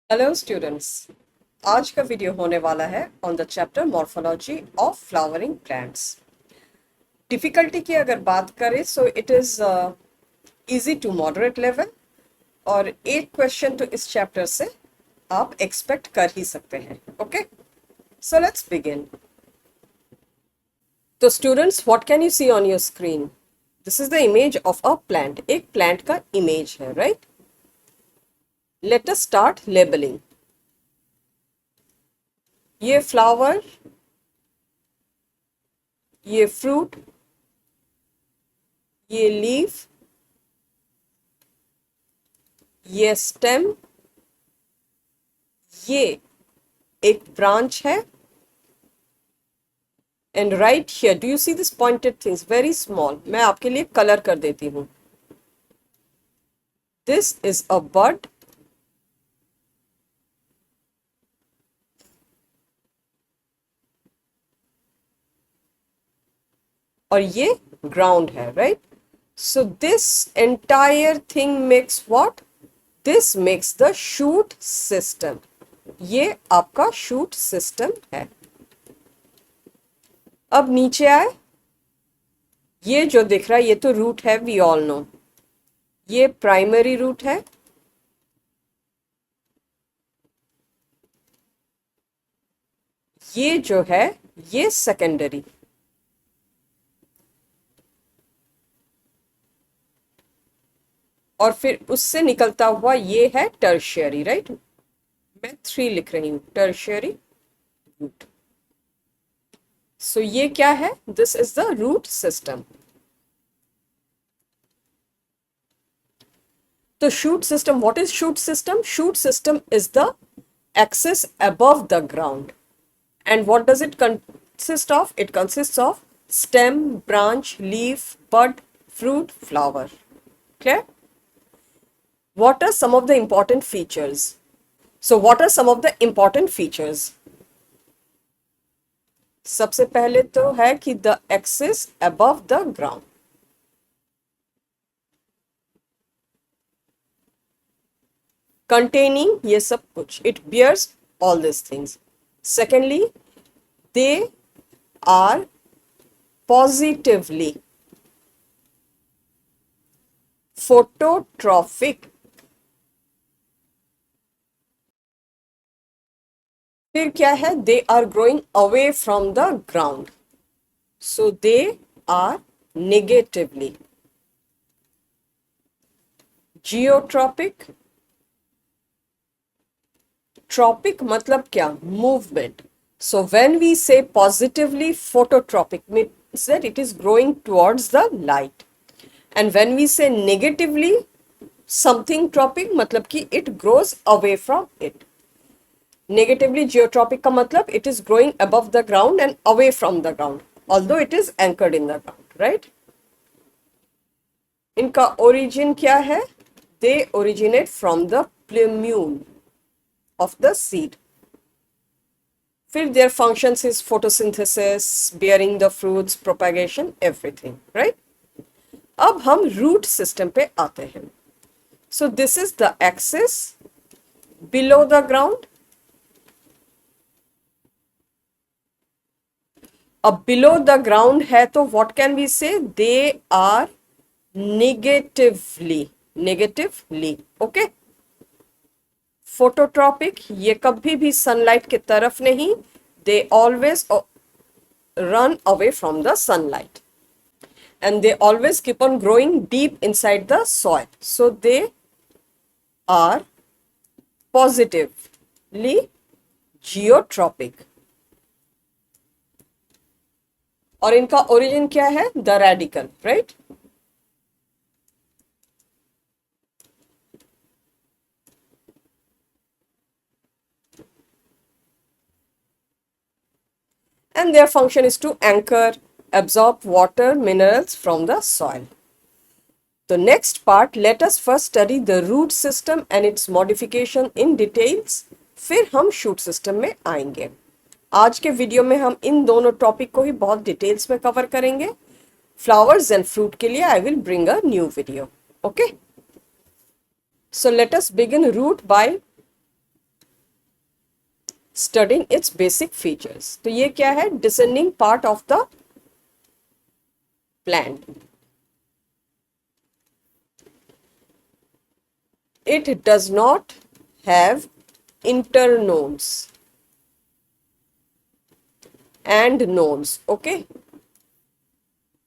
Hello students. आज का video होने वाला है on the chapter morphology of flowering plants. Difficulty की अगर बात करें so it is easy to moderate level और 8 क्वेश्चन तो इस चैप्टर से आप एक्सपेक्ट कर ही सकते हैं। Okay, so let's begin. तो students, what can you see on your screen? This is the image of a plant. एक प्लांट का इमेज है, right? Let us start labelling. ये फ्लावर, ये फ्रूट, ये लीफ, ये स्टेम, ये एक ब्रांच है। And right here do you see this pointed things very small? मैं आपके लिए कलर कर देती हूं। दिस इज अ बड, और ये ग्राउंड है, right? So this entire thing makes what? This makes the shoot system. ये आपका शूट सिस्टम है। अब नीचे आए, ये जो दिख रहा है ये तो रूट है, वी ऑल नो। ये प्राइमरी रूट है, ये जो है ये सेकेंडरी, और फिर उससे निकलता हुआ ये है टर्शियरी, राइट? मैं 3 लिख रही हूं, टर्शियरी रूट। सो ये क्या है? This is the root system. तो shoot system, what is shoot system? Shoot system is the axis above the ground. And what does it consist of? It consists of stem, branch, leaf, bud, fruit, flower. Clear? What are some of the important features? So what are some of the important features? सबसे पहले तो है कि the axis above the ground. Containing ये सब कुछ, it bears all this things. Secondly, they are positively phototrophic. फिर क्या है? They are growing away from the ground, so they are negatively geotropic. Tropic मतलब क्या? Movement. So when we say positively phototropic means that it is growing towards the light, and when we say negatively something tropic मतलब कि it grows away from it. Negatively geotropic का मतलब it is growing above the ground and away from the ground, although it is anchored in the ground, right? इनका origin क्या है? They originate from the plumule of the seed. फिर their functions is photosynthesis, bearing the fruits, propagation, everything, right? अब हम root system पे आते हैं. So this is the axis below the ground. अब below the ground है तो what can we say? They are negatively, okay? Phototropic, ये कभी भी सनलाइट की तरफ नहीं, they always run away from the sunlight, and they always keep on growing deep inside the soil, so they are positively geotropic. और इनका origin क्या है? The radical, right? And their function is to anchor, absorb water, minerals from the soil. The next part, let us first study the root system and its modification in details. फिर हम shoot system में आएंगे। आज के video में हम इन दोनों topic को ही बहुत डिटेल्स में कवर करेंगे। फ्लावर्स एंड फ्रूट के लिए I will bring a new video, okay? So let us begin root by studying its basic features. तो ये क्या है? Descending part of the plant. It does not have internodes and nodes. Okay?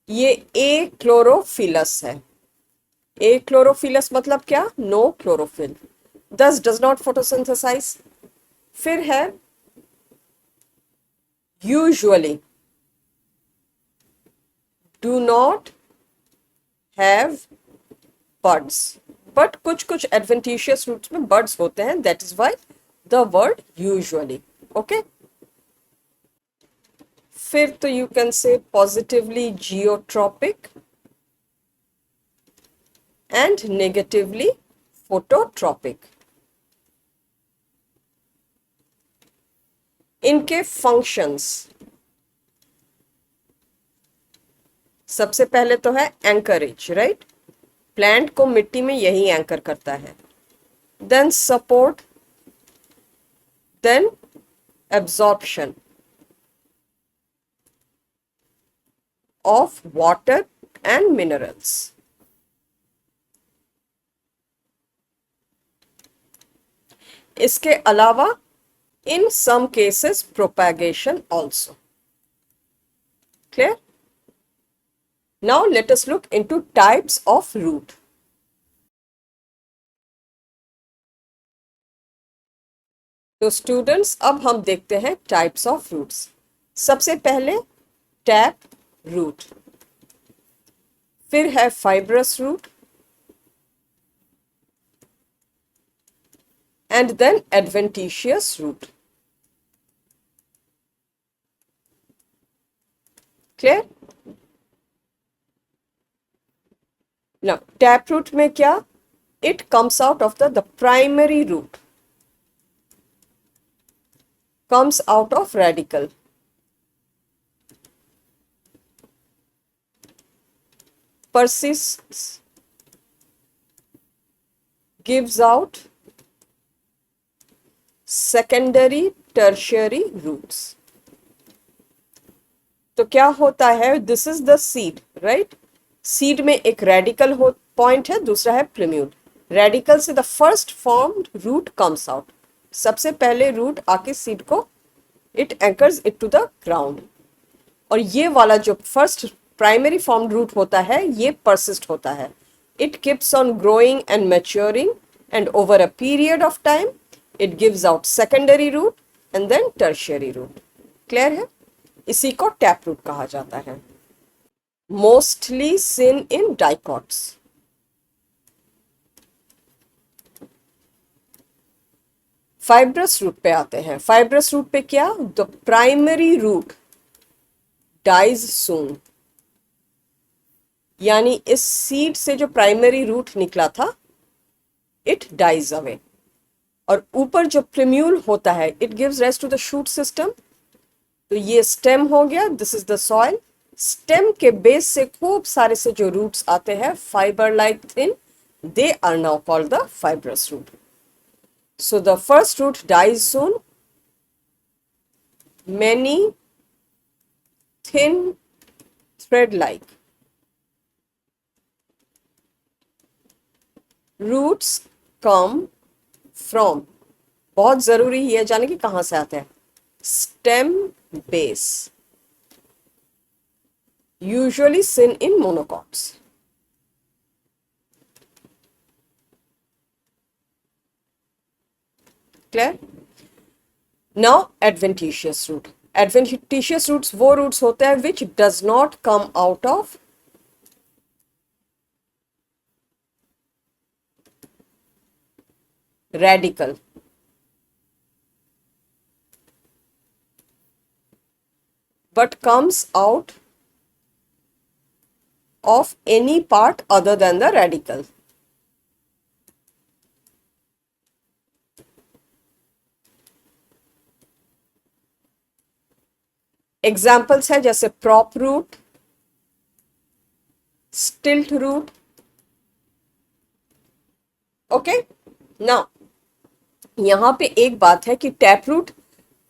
ये ए chlorophyllous है. ए chlorophyllous मतलब क्या? No chlorophyll, दस does not photosynthesise. फिर है usually do not have birds, but कुछ कुछ एडवेंटिशियस रूट्स में बर्ड्स होते हैं, that is why the word usually. Okay, फिर तो यू कैन से positively geotropic and negatively phototropic. इनके फंक्शंस, सबसे पहले तो है एंकरेज, राइट? प्लांट को मिट्टी में यही एंकर करता है. Then support, then absorption of water and minerals. इसके अलावा in some cases propagation also. Clear? Now let us look into types of root. तो स्टूडेंट्स, अब हम देखते हैं टाइप्स ऑफ रूट्स. सबसे पहले टैप रूट, फिर है fibrous root, and then adventitious root. Clear? Now, taproot में क्या? It comes out of the primary root, comes out of radical. Persists, gives out secondary tertiary roots. तो क्या होता है? This is the seed, right? Seed में एक radical point है, दूसरा है प्रिम्यूड. रेडिकल से the first formed root comes out. सबसे पहले रूट आके सीड को it anchors it to the ground. और ये वाला जो फर्स्ट प्राइमरी फॉर्म्ड रूट होता है, ये परसिस्ट होता है. It keeps on growing and maturing, and over a period of time it gives out secondary root and then tertiary root. Clear है? इसी को टैप रूट कहा जाता है. Mostly seen in dicots. Fibrous root पे आते हैं. फाइब्रस रूट पे क्या? The primary root dies soon, यानी इस सीड से जो प्राइमरी रूट निकला था, इट डाइज अवे. और ऊपर जो प्रिम्यूल होता है, it gives rise to the shoot system. तो ये स्टेम हो गया, this is the soil. Stem के बेस से खूब सारे से जो रूट्स आते हैं, fibre like thin, they are now called the fibrous root. So the first root dies soon, many thin thread like roots come from, बहुत जरूरी है जाने कि कहां से आते हैं, stem base, usually seen in monocots. Clear? Now adventitious root. Adventitious roots वो रूट्स होते हैं which does not come out of radical, but comes out of any part other than the radical. Examples है जैसे prop root, stilt root. Okay, now यहां पे एक बात है कि टैप रूट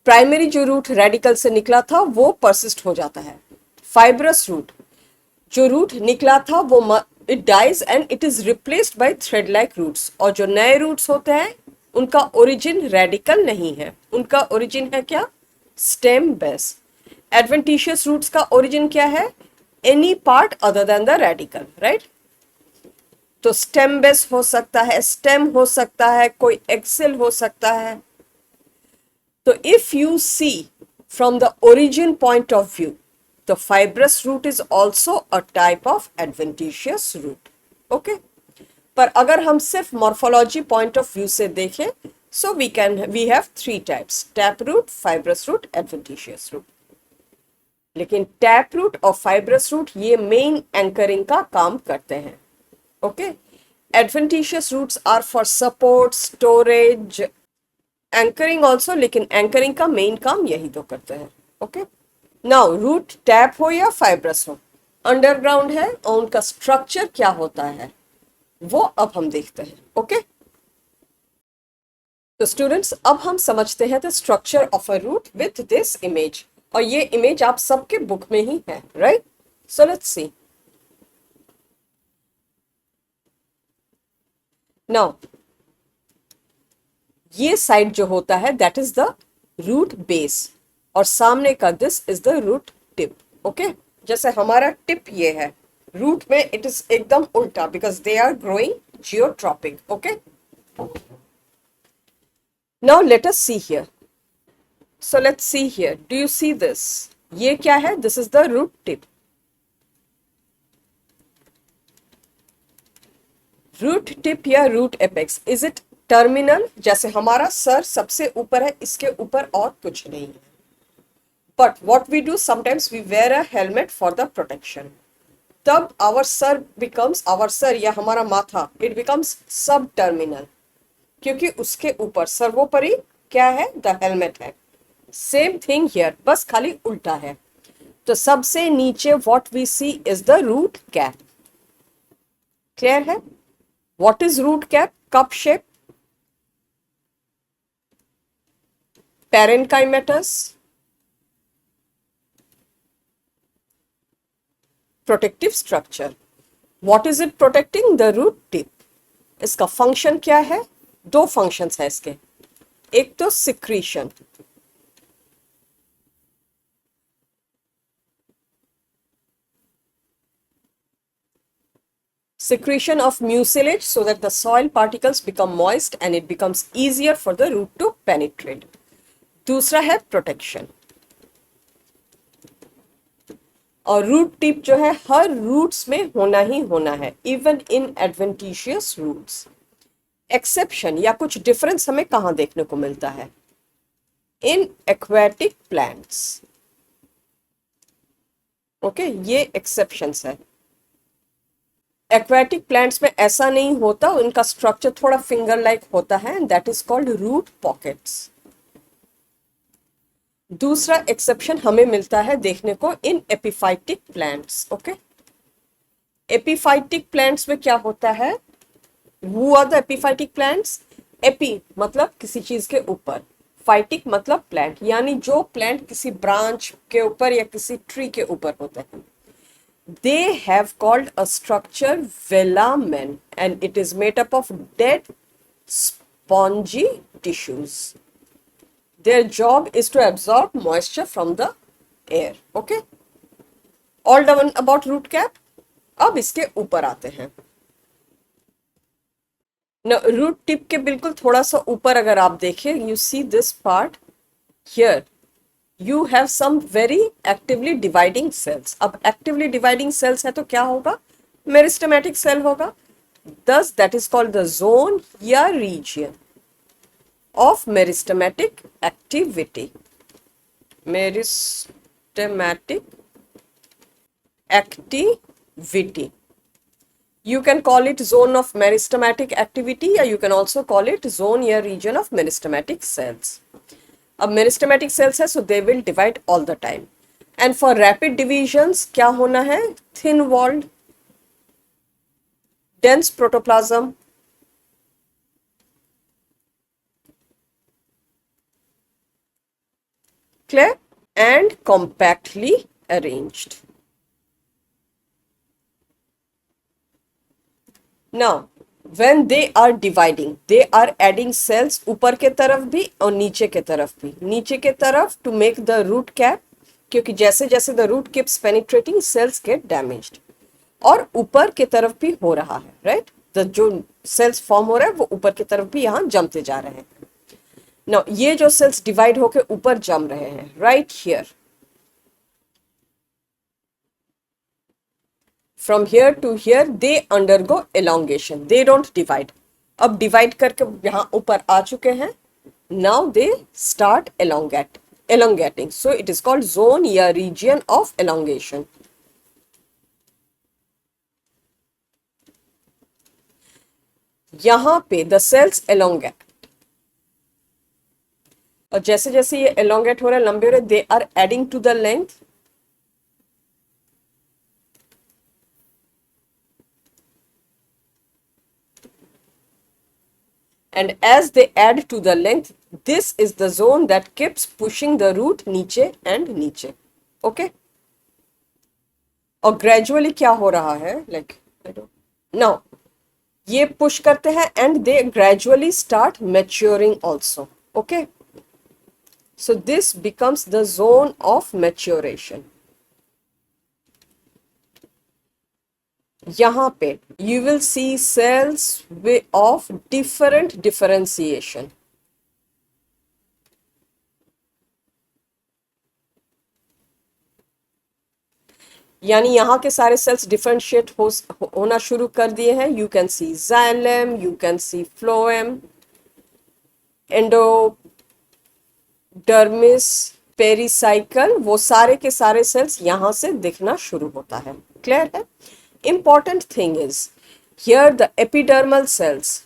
प्राइमरी जो रूट रेडिकल से निकला था वो परसिस्ट हो जाता है। फाइब्रस रूट, जो रूट निकला था वो it dies and it is replaced by thread like roots. और जो नए रूट्स होते हैं उनका ओरिजिन रेडिकल नहीं है, उनका ओरिजिन है क्या, स्टेम बेस। एडवेंटिशियस रूट्स का ओरिजिन क्या है, any part other than the radical, right. तो स्टेम बेस हो सकता है, स्टेम हो सकता है, कोई एक्सेल हो सकता है। तो if you see from the origin point of view, the fibrous root is also a type of adventitious root, okay। पर अगर हम सिर्फ morphology point of view से देखें, so we have three types: tap root, fibrous root, adventitious root। लेकिन tap root और fibrous root ये main anchoring का काम करते हैं, okay। adventitious roots are for support, storage, anchoring also, लेकिन anchoring का main काम यही दो करते हैं, okay। नाउ रूट टैप हो या फाइब्रस हो, अंडरग्राउंड है और उनका स्ट्रक्चर क्या होता है वो अब हम देखते हैं, ओके। तो स्टूडेंट्स अब हम समझते हैं the structure of a root with this image, और ये इमेज आप सबके बुक में ही है, right. So let's see now, ये साइड जो होता है that is the root base, और सामने का this is the root tip, okay. जैसे हमारा टिप ये है, रूट में इट इज एकदम उल्टा because they are growing geotropic, okay. Now let us see here, so let's see here, do you see this, ये क्या है, this is the root tip. Root tip या root apex, is it terminal, जैसे हमारा sir सबसे ऊपर है, इसके ऊपर और कुछ नहीं है। But what we do, sometimes we wear a helmet for the protection. तब our sir या हमारा माथा, it becomes subterminal, क्योंकि उसके ऊपर सर्वोपरि क्या है, the helmet है। Same thing here, बस खाली उल्टा है। तो सबसे नीचे what we see is the root cap. Clear है? What is root cap? Cup shape, parenchymatous, protective structure. What is it protecting, the root tip. इसका फंक्शन क्या है, दो फंक्शंस है इसके, एक तो secretion, secretion of mucilage so that the soil particles become moist and it becomes easier for the root to penetrate। दूसरा है प्रोटेक्शन, और रूट टिप जो है हर रूट्स में होना ही होना है, even in adventitious roots. Exception या कुछ डिफरेंस हमें कहां देखने को मिलता है, इन एक्वेटिक प्लांट्स, ओके, ये एक्सेप्शंस है। एक्वेटिक प्लांट्स में ऐसा नहीं होता, उनका स्ट्रक्चर थोड़ा फिंगर लाइक होता है, that is called root pockets. दूसरा एक्सेप्शन हमें मिलता है देखने को in epiphytic plants, okay. Epiphytic plants में क्या होता है, who are the epiphytic plants, epi मतलब किसी चीज के ऊपर, फाइटिक मतलब प्लांट, यानी जो प्लांट किसी ब्रांच के ऊपर या किसी ट्री के ऊपर होते हैं। They have called a structure velamen and it is made up of dead spongy tissues. Their job is to absorb moisture from the air. Okay? All done about root cap. अब इसके ऊपर आते हैं। Now, root tip के बिल्कुल थोड़ा सा ऊपर अगर आप देखें, you see this part here. You have some very actively dividing cells. अब actively dividing cells है तो क्या होगा, मेरिस्टेमेटिक सेल होगा। Thus that is called the zone या region of meristematic activity. Meristematic activity. You can call it zone of meristematic activity or you can also call it zone या region of meristematic cells. अब meristematic cells है so they will divide all the time, and for rapid divisions क्या होना है, thin walled, dense protoplasm, Clear? And compactly arranged. Now when they are dividing, they are adding cells ऊपर के तरफ भी और नीचे के तरफ भी. नीचे के तरफ to make the root cap, क्योंकि जैसे जैसे the root keeps penetrating cells get damaged. और ऊपर के तरफ भी हो रहा है, राइट? द जो सेल्स फॉर्म हो रहा है वो ऊपर की तरफ भी यहाँ जमते जा रहे हैं. नाउ ये जो सेल्स डिवाइड होके ऊपर जम रहे हैं, right here, from here to here they undergo elongation, they don't divide. अब डिवाइड करके यहाँ ऊपर आ चुके हैं. Now they start elongating, so it is called zone या region of elongation. यहां पे द सेल्स elongate, और जैसे जैसे ये elongate हो रहे हैं, लंबे हो रहे, they are adding to the length. And as they add to the length, this is the zone that keeps pushing the root नीचे and नीचे. Okay? और gradually क्या हो रहा है, like now ये push करते हैं and they gradually start maturing also. Okay? So this becomes the zone of maturation. यहाँ पे you will see cells of different differentiation. यानी यहाँ के सारे सेल्स डिफरेंशिएट होना शुरू कर दिए हैं. You can C xylem, you can C phloem, endodermis, pericycle, वो सारे के सारे सेल्स यहाँ से दिखना शुरू होता है. क्लियर है? Important thing is here the epidermal cells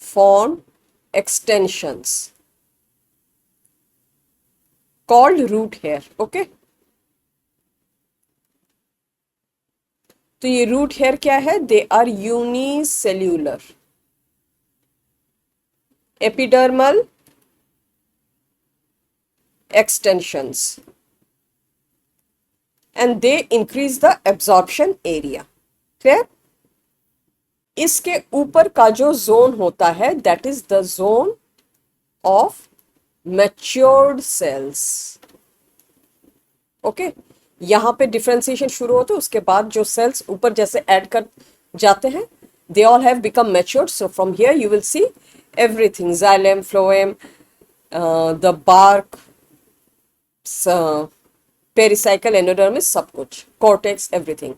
form extensions called root hair. Okay, तो ये रूट हेयर क्या है? They are unicellular epidermal extensions and they increase the absorption area. Clear? इसके ऊपर का जो जोन होता है that is the zone of matured cells. Okay, यहाँ पे डिफरेंशिएशन शुरू होता है, उसके बाद जो सेल्स ऊपर जैसे ऐड कर जाते हैं they all have become matured. So from here you will see everything, xylem, phloem, the bark, pericycle, endodermis, सब कुछ, कॉर्टेक्स, एवरीथिंग.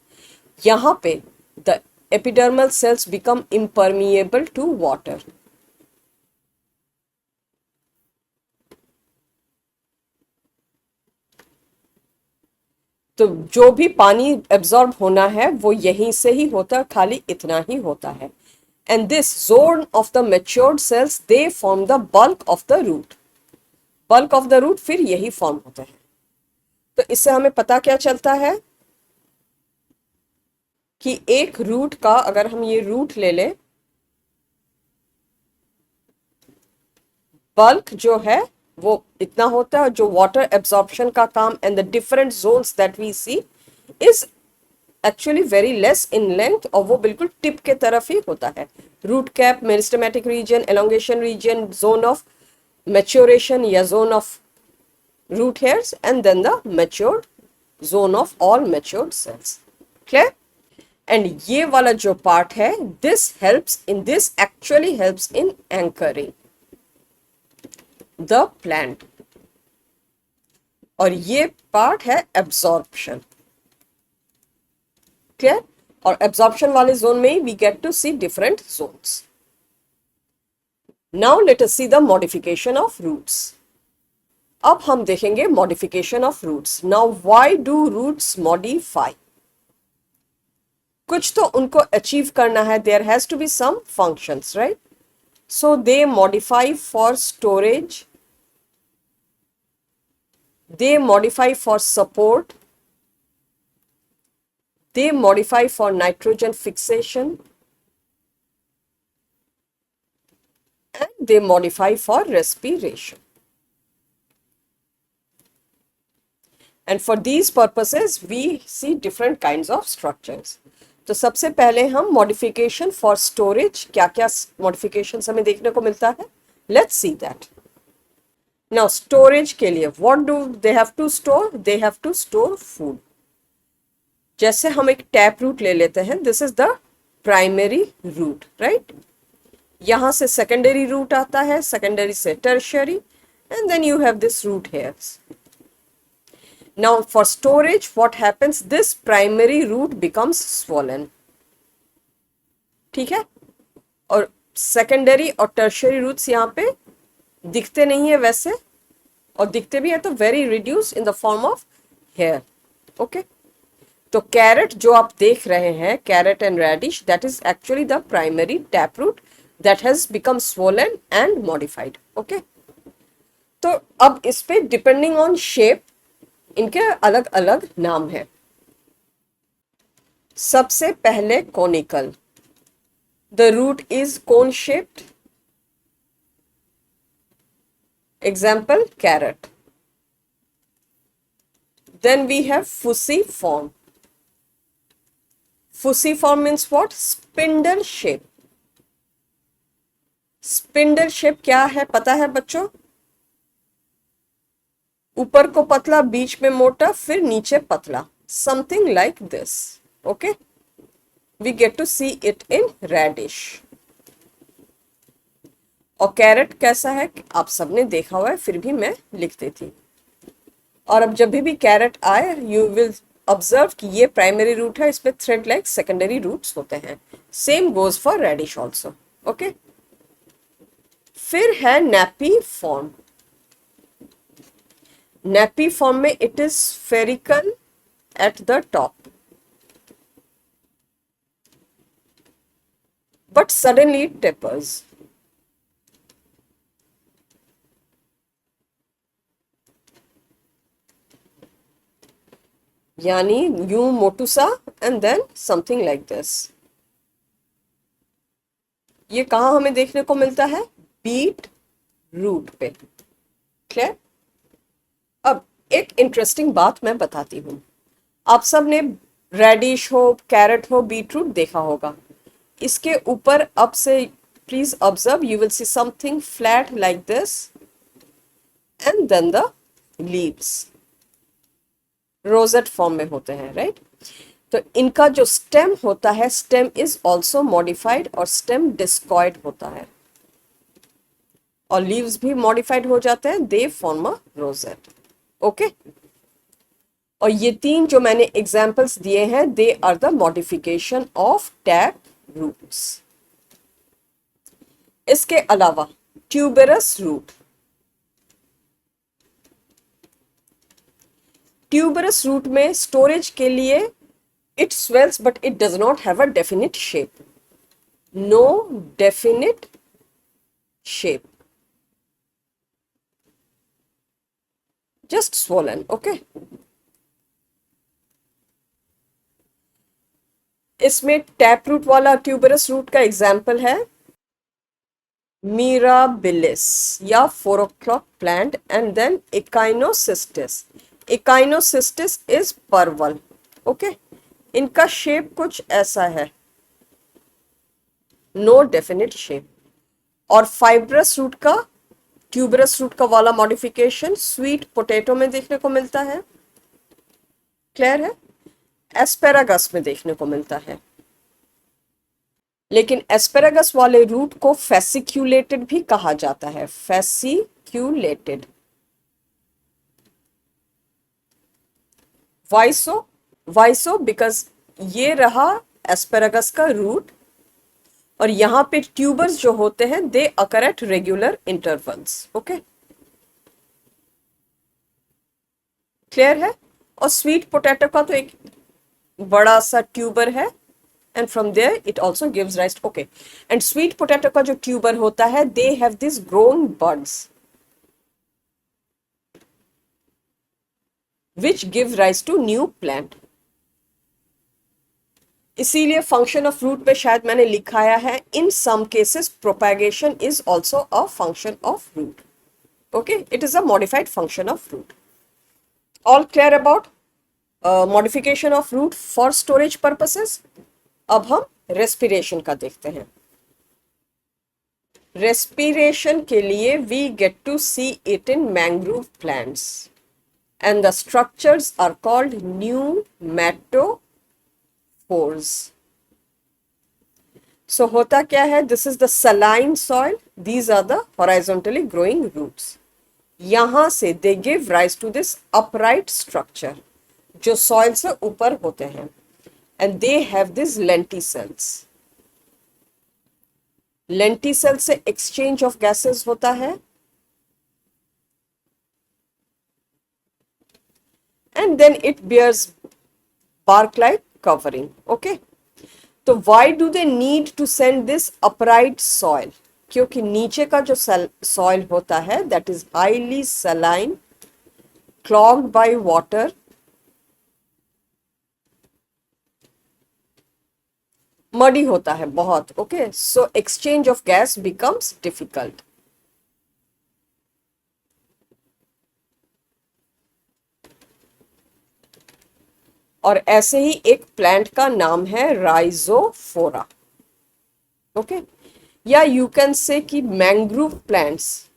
यहाँ पे the epidermal cells become impermeable to water. तो जो भी पानी एब्जॉर्ब होना है वो यहीं से ही होता है, खाली इतना ही होता है. And this zone of the matured cells they form the bulk of the root. Bulk of the root फिर यही फॉर्म होता है. तो इससे हमें पता क्या चलता है कि एक रूट का, अगर हम ये रूट ले लें, बल्क जो है वो इतना होता है. जो वाटर एब्जॉर्प्शन का काम and the different zones that we see is actually very less in length, और वो बिल्कुल टिप के तरफ ही होता है. Root cap, meristematic region, elongation region, zone of maturation या zone of root hairs, and then the matured zone of all matured cells. Clear? And ये वाला जो पार्ट है, this helps in, this actually helps in anchoring the plant. और ये part है absorption. Clear? और absorption वाले जोन में ही we get to see different zones. Now let us see the modification of roots. अब हम देखेंगे modification of roots. Now why do roots modify? कुछ तो उनको अचीव करना है. There has to be some functions, right? So they modify for storage, They modify for support. They modify for nitrogen fixation. And they modify for respiration. And for these purposes, we see different kinds of structures. तो सबसे पहले हम modification for storage, क्या क्या modification हमें देखने को मिलता है, let's see that. Now storage के लिए what do they have to store, they have to store food. जैसे हम एक टैप रूट ले लेते हैं, this is the primary root, right. यहां से सेकेंडरी रूट आता है, सेकेंडरी से tertiary, and then you have this root hairs. Now for storage, what happens? This primary root becomes swollen. ठीक है. और सेकेंडरी और टर्शियरी रूट्स यहाँ पे दिखते नहीं है वैसे, और दिखते भी है तो very reduce in the form of hair. Okay. तो कैरेट जो आप देख रहे हैं, carrot and radish, that is actually the primary tap root that has become swollen and modified. Okay. तो अब इस पे डिपेंडिंग ऑन शेप इनके अलग अलग नाम है. सबसे पहले conical, the root is cone shaped. Example carrot. Then we have fusiform. Fusiform means what? Spindle shape. Spindle shape क्या है पता है बच्चों? ऊपर को पतला, बीच में मोटा, फिर नीचे पतला, something like this. Okay. We get to see it in radish. और कैरेट कैसा है आप सबने देखा हुआ है, फिर भी मैं लिख देती. और अब जब भी कैरेट आए, यू विल ऑब्जर्व कि ये प्राइमरी रूट है, इस पे थ्रेड लाइक सेकेंडरी रूट्स होते हैं. Same goes for radish also. Okay. फिर है नैपी फॉर्म. नैपी फॉर्म में it is spherical at the top, but suddenly it tapers. यानी यू मोटूसा and then something like this. ये कहां हमें देखने को मिलता है? बीट रूट पे. क्लियर. अब एक इंटरेस्टिंग बात मैं बताती हूं. आप सब ने रेडिश हो, कैरेट हो, बीटरूट देखा होगा. इसके ऊपर अब से please observe, you will see something flat like this, and then the leaves rosette form में होते हैं, राइट. तो इनका जो स्टेम होता है, स्टेम इज ऑल्सो मॉडिफाइड, और स्टेम डिस्कॉइड होता है, और लीव्स भी मॉडिफाइड हो जाते हैं, they form a rosette. Okay. और ये तीन जो मैंने एग्जाम्पल्स दिए हैं, they are the modification of tap roots. इसके अलावा ट्यूबरस रूट. ट्यूबरस रूट में स्टोरेज के लिए it swells but it does not have a definite shape. No definite shape, just swollen. Okay. इसमें टैप रूट वाला tuberous root का example है mirabilis या 4 o'clock plant, and then echinocystis. Echinocystis is parwal. Okay. इनका shape कुछ ऐसा है, no definite shape. और फाइब्रस रूट का, ट्यूबरस रूट का वाला मॉडिफिकेशन स्वीट पोटैटो में देखने को मिलता है. क्लियर है. एस्पेरागस में देखने को मिलता है. लेकिन एस्पेरागस वाले रूट को फेसिक्यूलेटेड भी कहा जाता है. फेसिक्यूलेटेड. वाइसो. वाइसो बिकॉज ये रहा एस्पेरागस का रूट, और यहां पे ट्यूबर्स जो होते हैं they occur at regular intervals. Okay. Clear है. और स्वीट पोटैटो का तो एक बड़ा सा ट्यूबर है, and from there it also gives rise. Okay. And sweet potato का जो ट्यूबर होता है, they have this grown buds. which give rise to new plant. इसीलिए फंक्शन ऑफ रूट पे शायद मैंने लिखाया है, in some cases propagation is also a function of root. Okay, it is a modified function of root. All clear about modification of root for storage purposes. अब हम respiration का देखते हैं. रेस्पिरेशन के लिए we get to see it in mangrove plants and the structures are called pneumatophores. So होता क्या है, this is the saline soil, these are the horizontally growing roots. यहाँ से they give rise to this upright structure जो soil से ऊपर होते हैं, and they have these lenticels. lenticel से exchange of gases होता है, and then it bears bark like covering. Okay, तो why do they need to send this upright soil? क्योंकि नीचे का जो soil होता है that is highly saline, clogged by water, muddy होता है बहुत. Okay, so exchange of gas becomes difficult. और ऐसे ही एक प्लांट का नाम है राइजोफोरा. ओके, या यू कैन से कि मैंग्रोव प्लांट्स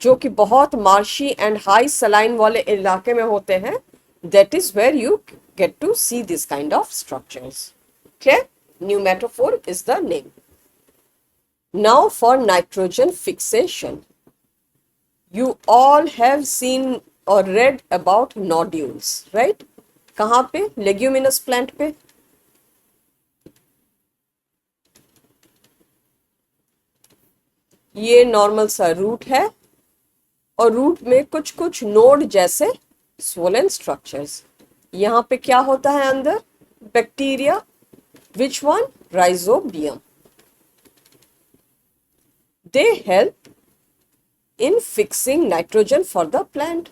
जो कि बहुत मार्शी एंड हाई सलाइन वाले इलाके में होते हैं, that is where you get to see this kind of structures. Clear? Pneumatophore is the name. Now for nitrogen fixation. You all have seen or read about nodules, right? कहाँ पे? Leguminous plant पे. ये normal सा root है और root में कुछ कुछ नोड जैसे swollen structures. यहाँ पे क्या होता है अंदर? Bacteria. Which one? Rhizobium. They help in fixing nitrogen for the plant.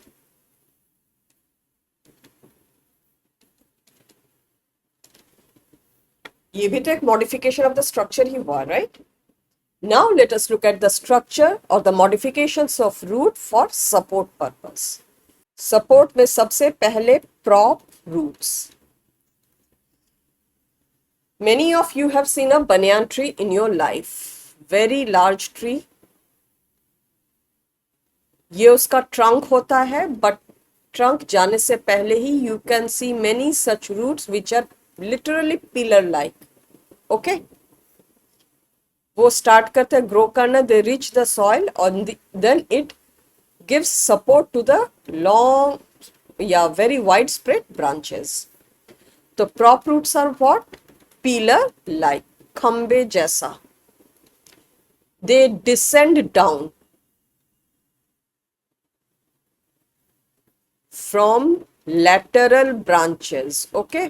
ये भी तो एक modification of the structure ही हुआ, right? Now let us look at the structure or the modifications of root for support purpose. Support में सबसे पहले prop roots. Many of you have seen a banyan tree in your life. Very large tree. ये उसका trunk होता है, but trunk जाने से पहले ही you can see many such roots which are literally pillar like. Okay, वो start करते हैं ग्रो करना, दे रिच द सॉइल और then it gives support to the long या वेरी वाइड स्प्रेड ब्रांचेस. तो prop roots are what? Pillar like, खंबे जैसा. They descend down from lateral branches. Okay,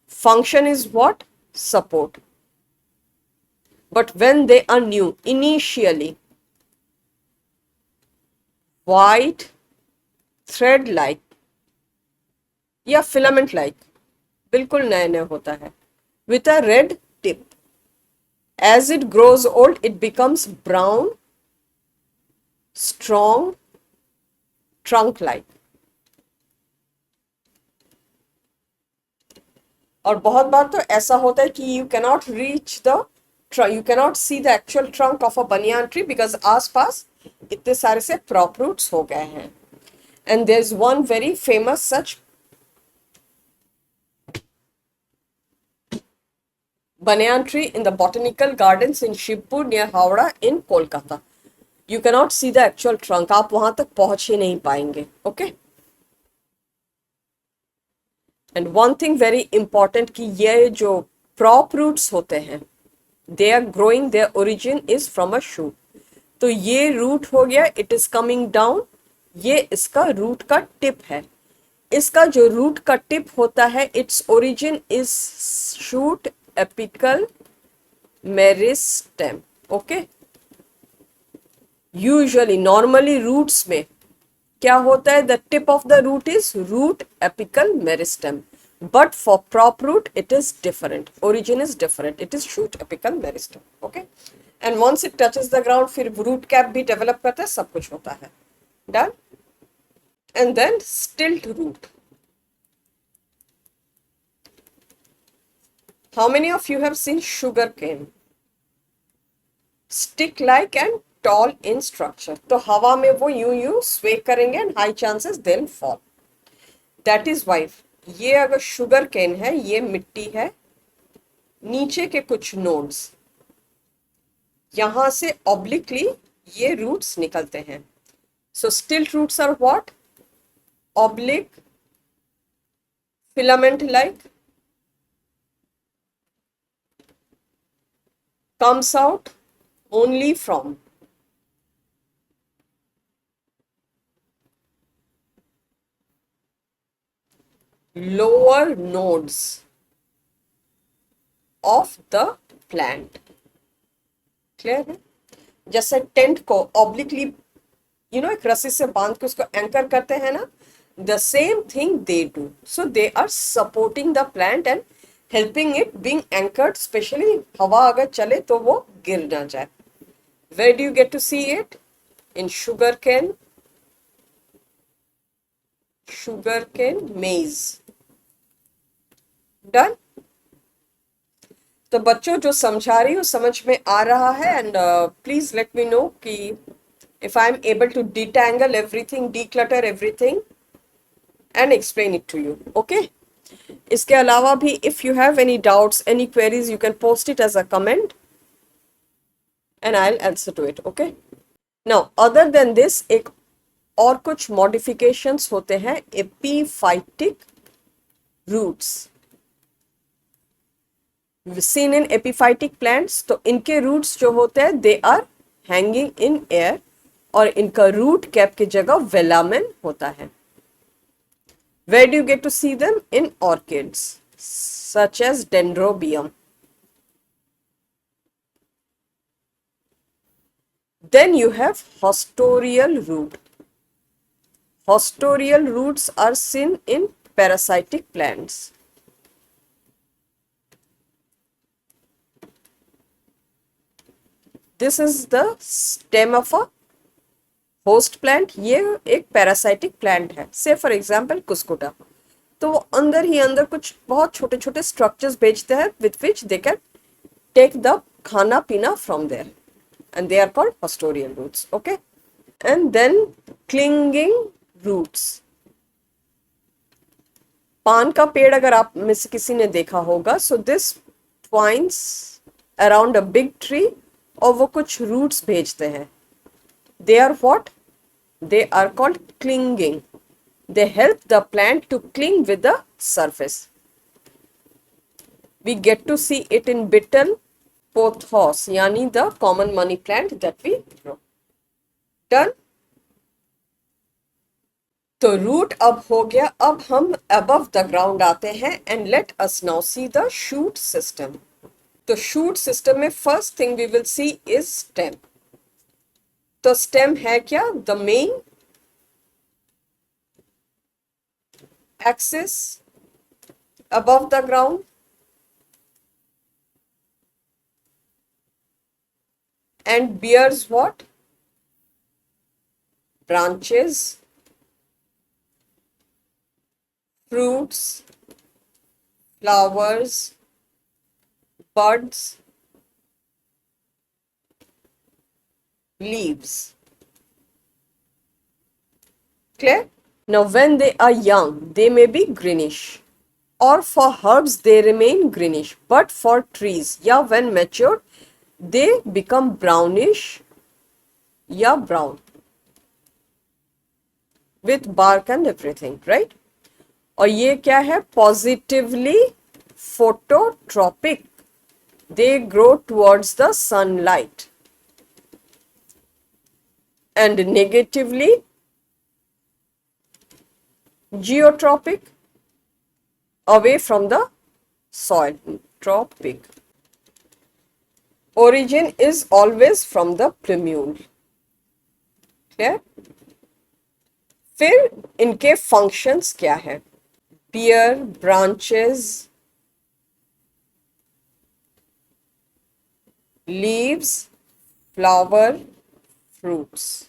function is what? Support. But when they are new, initially white thread like या filament like, बिल्कुल नए नए होता है, with a red tip. As it grows old, it becomes brown, strong, trunk like. और बहुत बार तो ऐसा होता है कि you cannot reach the you cannot see the actual trunk of a banyan tree because आसपास इतने सारे से prop roots हो गए हैं. And there's one very famous such banyan tree in the botanical gardens in Shivpur near Howrah in Kolkata. You cannot see the actual trunk. आप वहां तक पहुंच ही नहीं पाएंगे. Okay? And one thing very important कि ये जो prop roots होते हैं, they are growing, their origin is from a shoot. तो ये root हो गया, it is coming down. ये इसका root का tip है. इसका जो root का tip होता है, its origin is shoot, apical, meristem. Okay? Usually normally roots में क्या होता है, the tip of the root is root apical meristem, but for prop root it is different, origin is different, it is shoot apical meristem. Okay, and once it touches the ground फिर root cap भी develop करता है, सब कुछ होता है. Done. And then stilt root. How many of you have seen sugar cane? Stick like and tall in structure. तो हवा में वो यूं यूं sway करेंगे and high chances they'll fall. That is why ये अगर sugar cane है, ये मिट्टी है, नीचे के कुछ nodes, यहां से obliquely ये roots निकलते हैं. So stilt roots are what? Oblique, filament like, comes out only from lower nodes of the plant. Clear है? जैसे टेंट को ऑब्लिकली एक रस्सी से बांध के उसको एंकर करते हैं ना, the same thing they do. So they are supporting the plant and helping it being anchored, especially हवा अगर चले तो वो गिर ना जाए. Where do you get to see it? In sugarcane maize. Done. तो बच्चों जो समझा रही हूँ समझ में आ रहा है, and please let me know कि if I am able to detangle everything, declutter everything and explain it to you. Okay. इसके अलावा भी if you have any doubts, any queries, you can post it as a comment and I'll answer to it. Okay. Now other than this एक और कुछ modifications होते हैं epiphytic roots seen in epiphytic plants. तो इनके roots जो होते हैं they are hanging in air और इनका root cap की जगह velamen होता है. Where do you get to see them? In orchids, such as Dendrobium. Then you have hostorial root. Hostorial roots are seen in parasitic plants. This is the stem of a host plant. ये एक parasitic plant है. से for example कुस्कुटा. तो वो अंदर ही अंदर कुछ बहुत छोटे छोटे स्ट्रक्चर्स भेजते हैं with which they can take the खाना पीना from there and they are called haustorial roots. Okay. And then clinging roots. पान का पेड़ अगर आप में से किसी ने देखा होगा, so this ट्वाइंस around a big tree और वो कुछ रूट्स भेजते हैं. They are what? They are called clinging. They help the plant to cling with the surface. We get to see it in betel pothos, yani the common money plant that we grow. Done? तो root अब हो गया. अब हम above the ground आते हैं and let us now see the shoot system. तो shoot system में first thing we will see is stem. तो स्टेम है क्या? The main axis above the ground and bears what? Branches, fruits, flowers, buds, leaves. Clear? Now when they are young, they may be greenish, or for herbs they remain greenish, but for trees, yeah, when matured, they become brownish, yeah, brown, with bark and everything, right? और ये क्या है? Positively phototropic. They grow towards the sunlight. And negatively geotropic, away from the soil. Tropic. Origin is always from the plumule. Clear? फिर इनके functions क्या है? Bear, branches, leaves, flower, fruits.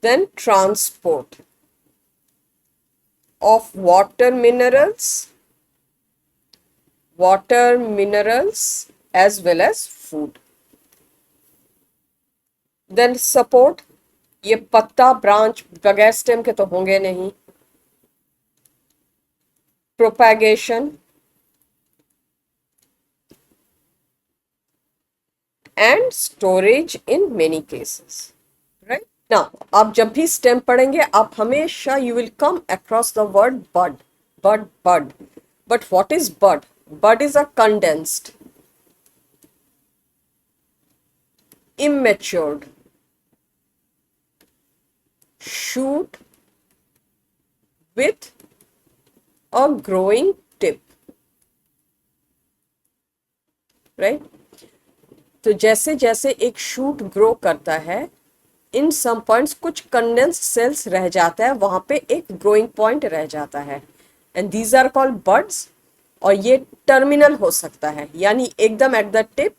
Then transport of water minerals as well as food. Then support, ये पत्ता branch बगैर stem के तो होंगे नहीं. Propagation and storage in many cases. Right? Now, आप जब भी स्टेम पढ़ेंगे आप हमेशा you will come across the word bud. Bud. But what is bud? Bud is a condensed, immatured shoot with a growing tip. Right? तो जैसे जैसे एक शूट ग्रो करता है, इन सम पॉइंट्स कुछ कंडेंस्ड सेल्स रह जाता है, वहां पे एक ग्रोइंग पॉइंट रह जाता है, and these are called buds. और ये टर्मिनल हो सकता है, यानी एकदम एट द टिप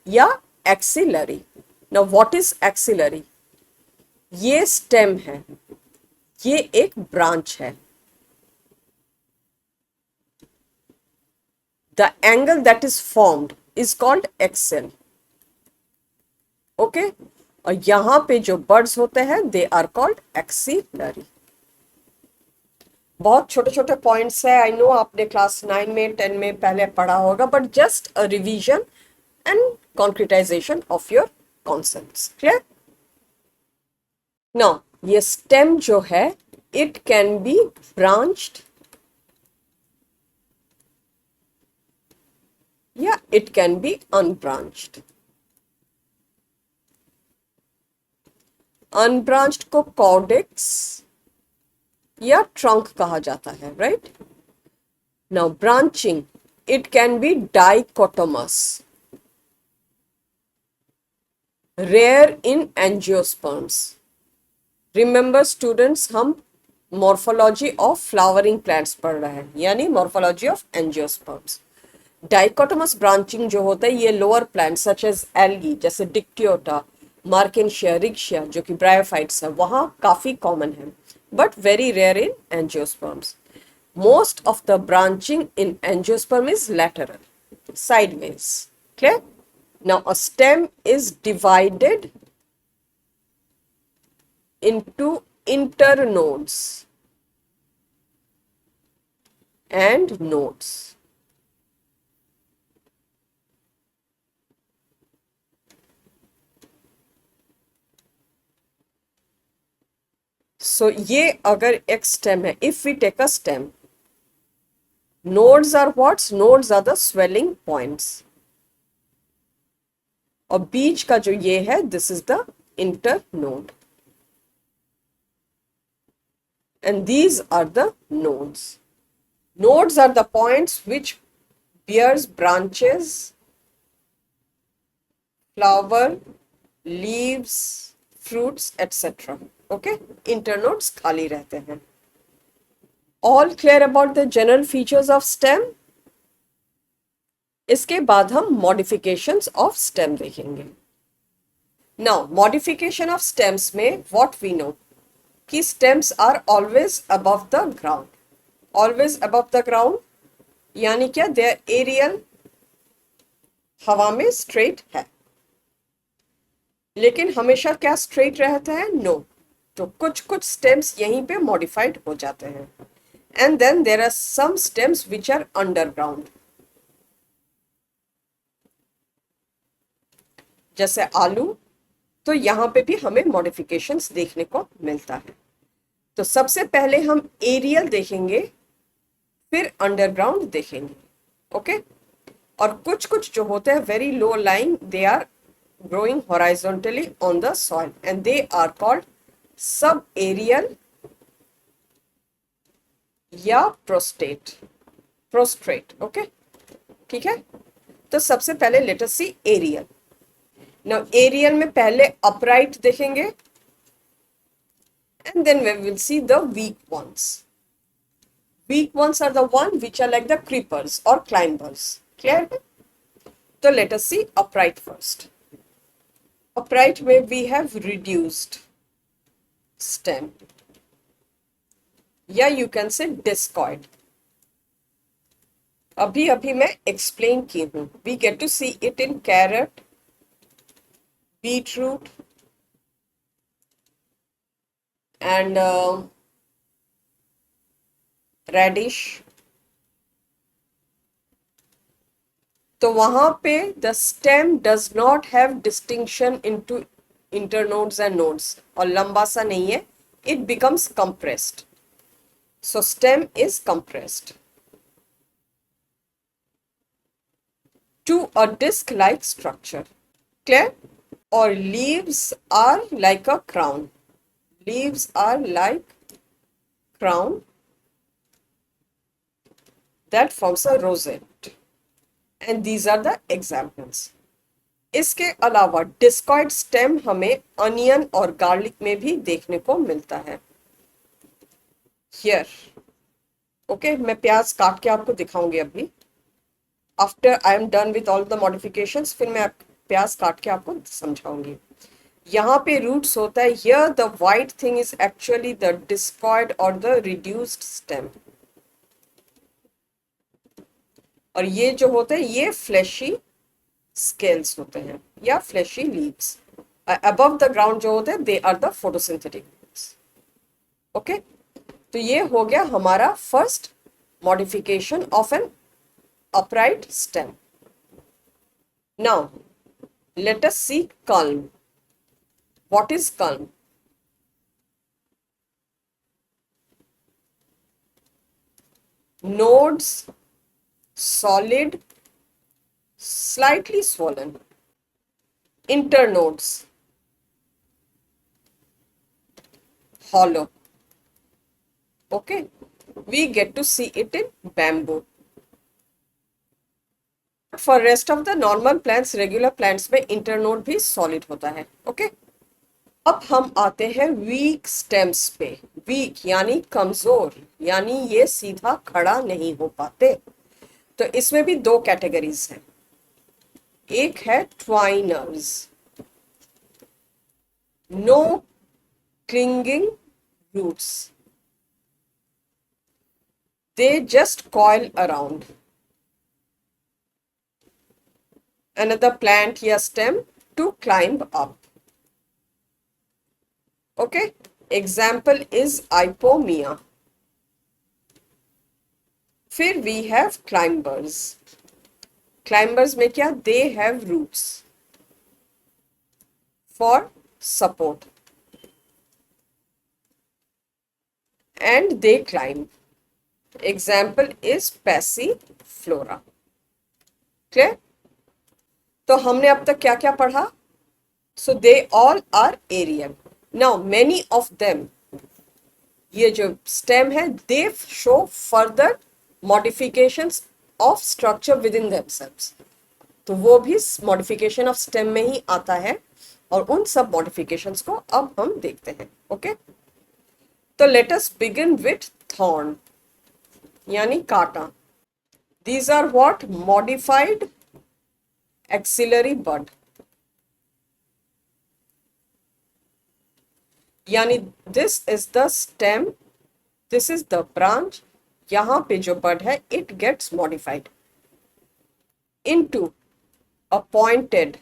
या axillary. Now what is axillary? ये स्टेम है, ये एक ब्रांच है. The angle that is formed is called axil. Okay, और यहां पे जो बर्ड्स होते हैं दे आर कॉल्ड एक्सिलरी. बहुत छोटे छोटे पॉइंट्स है, आई नो आपने क्लास 9 में 10 में पहले पढ़ा होगा, but just a revision and concretisation of your concepts. Clear? Now ये स्टेम जो है इट कैन बी ब्रांच्ड या it can be unbranched. Unbranched को कॉर्डेक्स या ट्रंक कहा जाता है. Right? Now branching, it can be dichotomous, rare in angiosperms. Remember students, हम मॉर्फोलॉजी ऑफ फ्लावरिंग प्लांट्स पढ़ रहे हैं, यानी morphology of angiosperms. Dichotomous branching जो होता है ये lower plant such as algae, जैसे डिक्टियोटा, मार्केंशिया, रिक्शिया जो कि ब्रायोफाइट्स है, वहां काफी कॉमन है, but very rare in angiosperms. Most of the branching in angiosperm is lateral, sideways. Clear? Now a stem is divided into internodes and nodes. So ये अगर एक stem है, if we take a stem, nodes are what? Nodes are the swelling points. और बीच का जो ये है, this is the internode. And these are the nodes. Nodes are the points which bears branches, flower, leaves, fruits, etc. Okay? Internodes खाली रहते हैं. All clear about the general features of stem? इसके बाद हम modifications of stem देखेंगे. Now, modification of stems में what we know? कि stems are always above the ground. Always above the ground यानी क्या? They are aerial, हवा में straight है. लेकिन हमेशा क्या straight रहता है? No. तो कुछ कुछ stems यहीं पे modified हो जाते हैं. And then there are some stems which are underground. जैसे आलू, तो यहाँ पे भी हमें modifications देखने को मिलता है. तो सबसे पहले हम एरियल देखेंगे, फिर अंडरग्राउंड देखेंगे. ओके? और कुछ कुछ जो होते हैं very low lying, they are growing horizontally on the soil and they are called subaerial या prostrate. ओके? ठीक है? तो सबसे पहले लेट अस सी एरियल. नाउ एरियल में पहले अपराइट देखेंगे and then we will see the weak ones. Weak ones are the one which are like the creepers or climbers. Clear? So let us see upright first. Upright where we have reduced stem. या you can say discoid. अभी अभी मैं explain की हूँ. We get to see it in carrot, beetroot, and radish. तो वहां पे the stem does not have distinction into internodes and nodes और लंबा सा नहीं है. It becomes compressed. So stem is compressed to a disc-like structure. Clear? Or leaves are like a crown. Leaves are like crown that forms a rosette. And these are the examples. इसके अलावा discoid stem हमें onion और garlic में भी देखने को मिलता है. हियर ओके, मैं प्याज काट के आपको दिखाऊंगी अभी. After I am done with all the modifications फिर मैं प्याज काट के आपको समझाऊंगी. यहाँ पे रूट्स होता है. Here the white thing is actually the discoid और द रिड्यूस्ड स्टेम. और ये जो होते हैं ये फ्लैशी स्केल्स होते हैं या fleshy leaves. Above the ground जो होते हैं they are the photosynthetic leaves. Okay, तो ये हो गया हमारा first modification of an upright stem. Now let us see culm. What is culm? Nodes solid, slightly swollen. Internodes hollow. Okay, we get to see it in bamboo. For rest of the normal plants, regular plants में internode भी solid होता है. Okay, अब हम आते हैं week stems पे. Week यानी कमजोर, यानी ये सीधा खड़ा नहीं हो पाते. तो इसमें भी दो कैटेगरीज हैं. एक है twiners, no clinging roots, they just coil around another plant या stem to climb up. Okay, example is Ipomea. फिर we have climbers. Climbers में क्या? They have roots for support and they climb. Example is Passiflora. Clear? तो हमने अब तक क्या क्या पढ़ा? So they all are aerial. Now many of them, ये जो stem है, they show further modifications of structure within themselves. तो वो भी modification of stem में ही आता है और उन सब modifications को अब हम देखते हैं. ओके, तो let us begin with thorn यानी कांटा. These are what? Modified axillary bud. यानी this is the stem, this is the branch. यहां पे जो bud है it gets modified into a pointed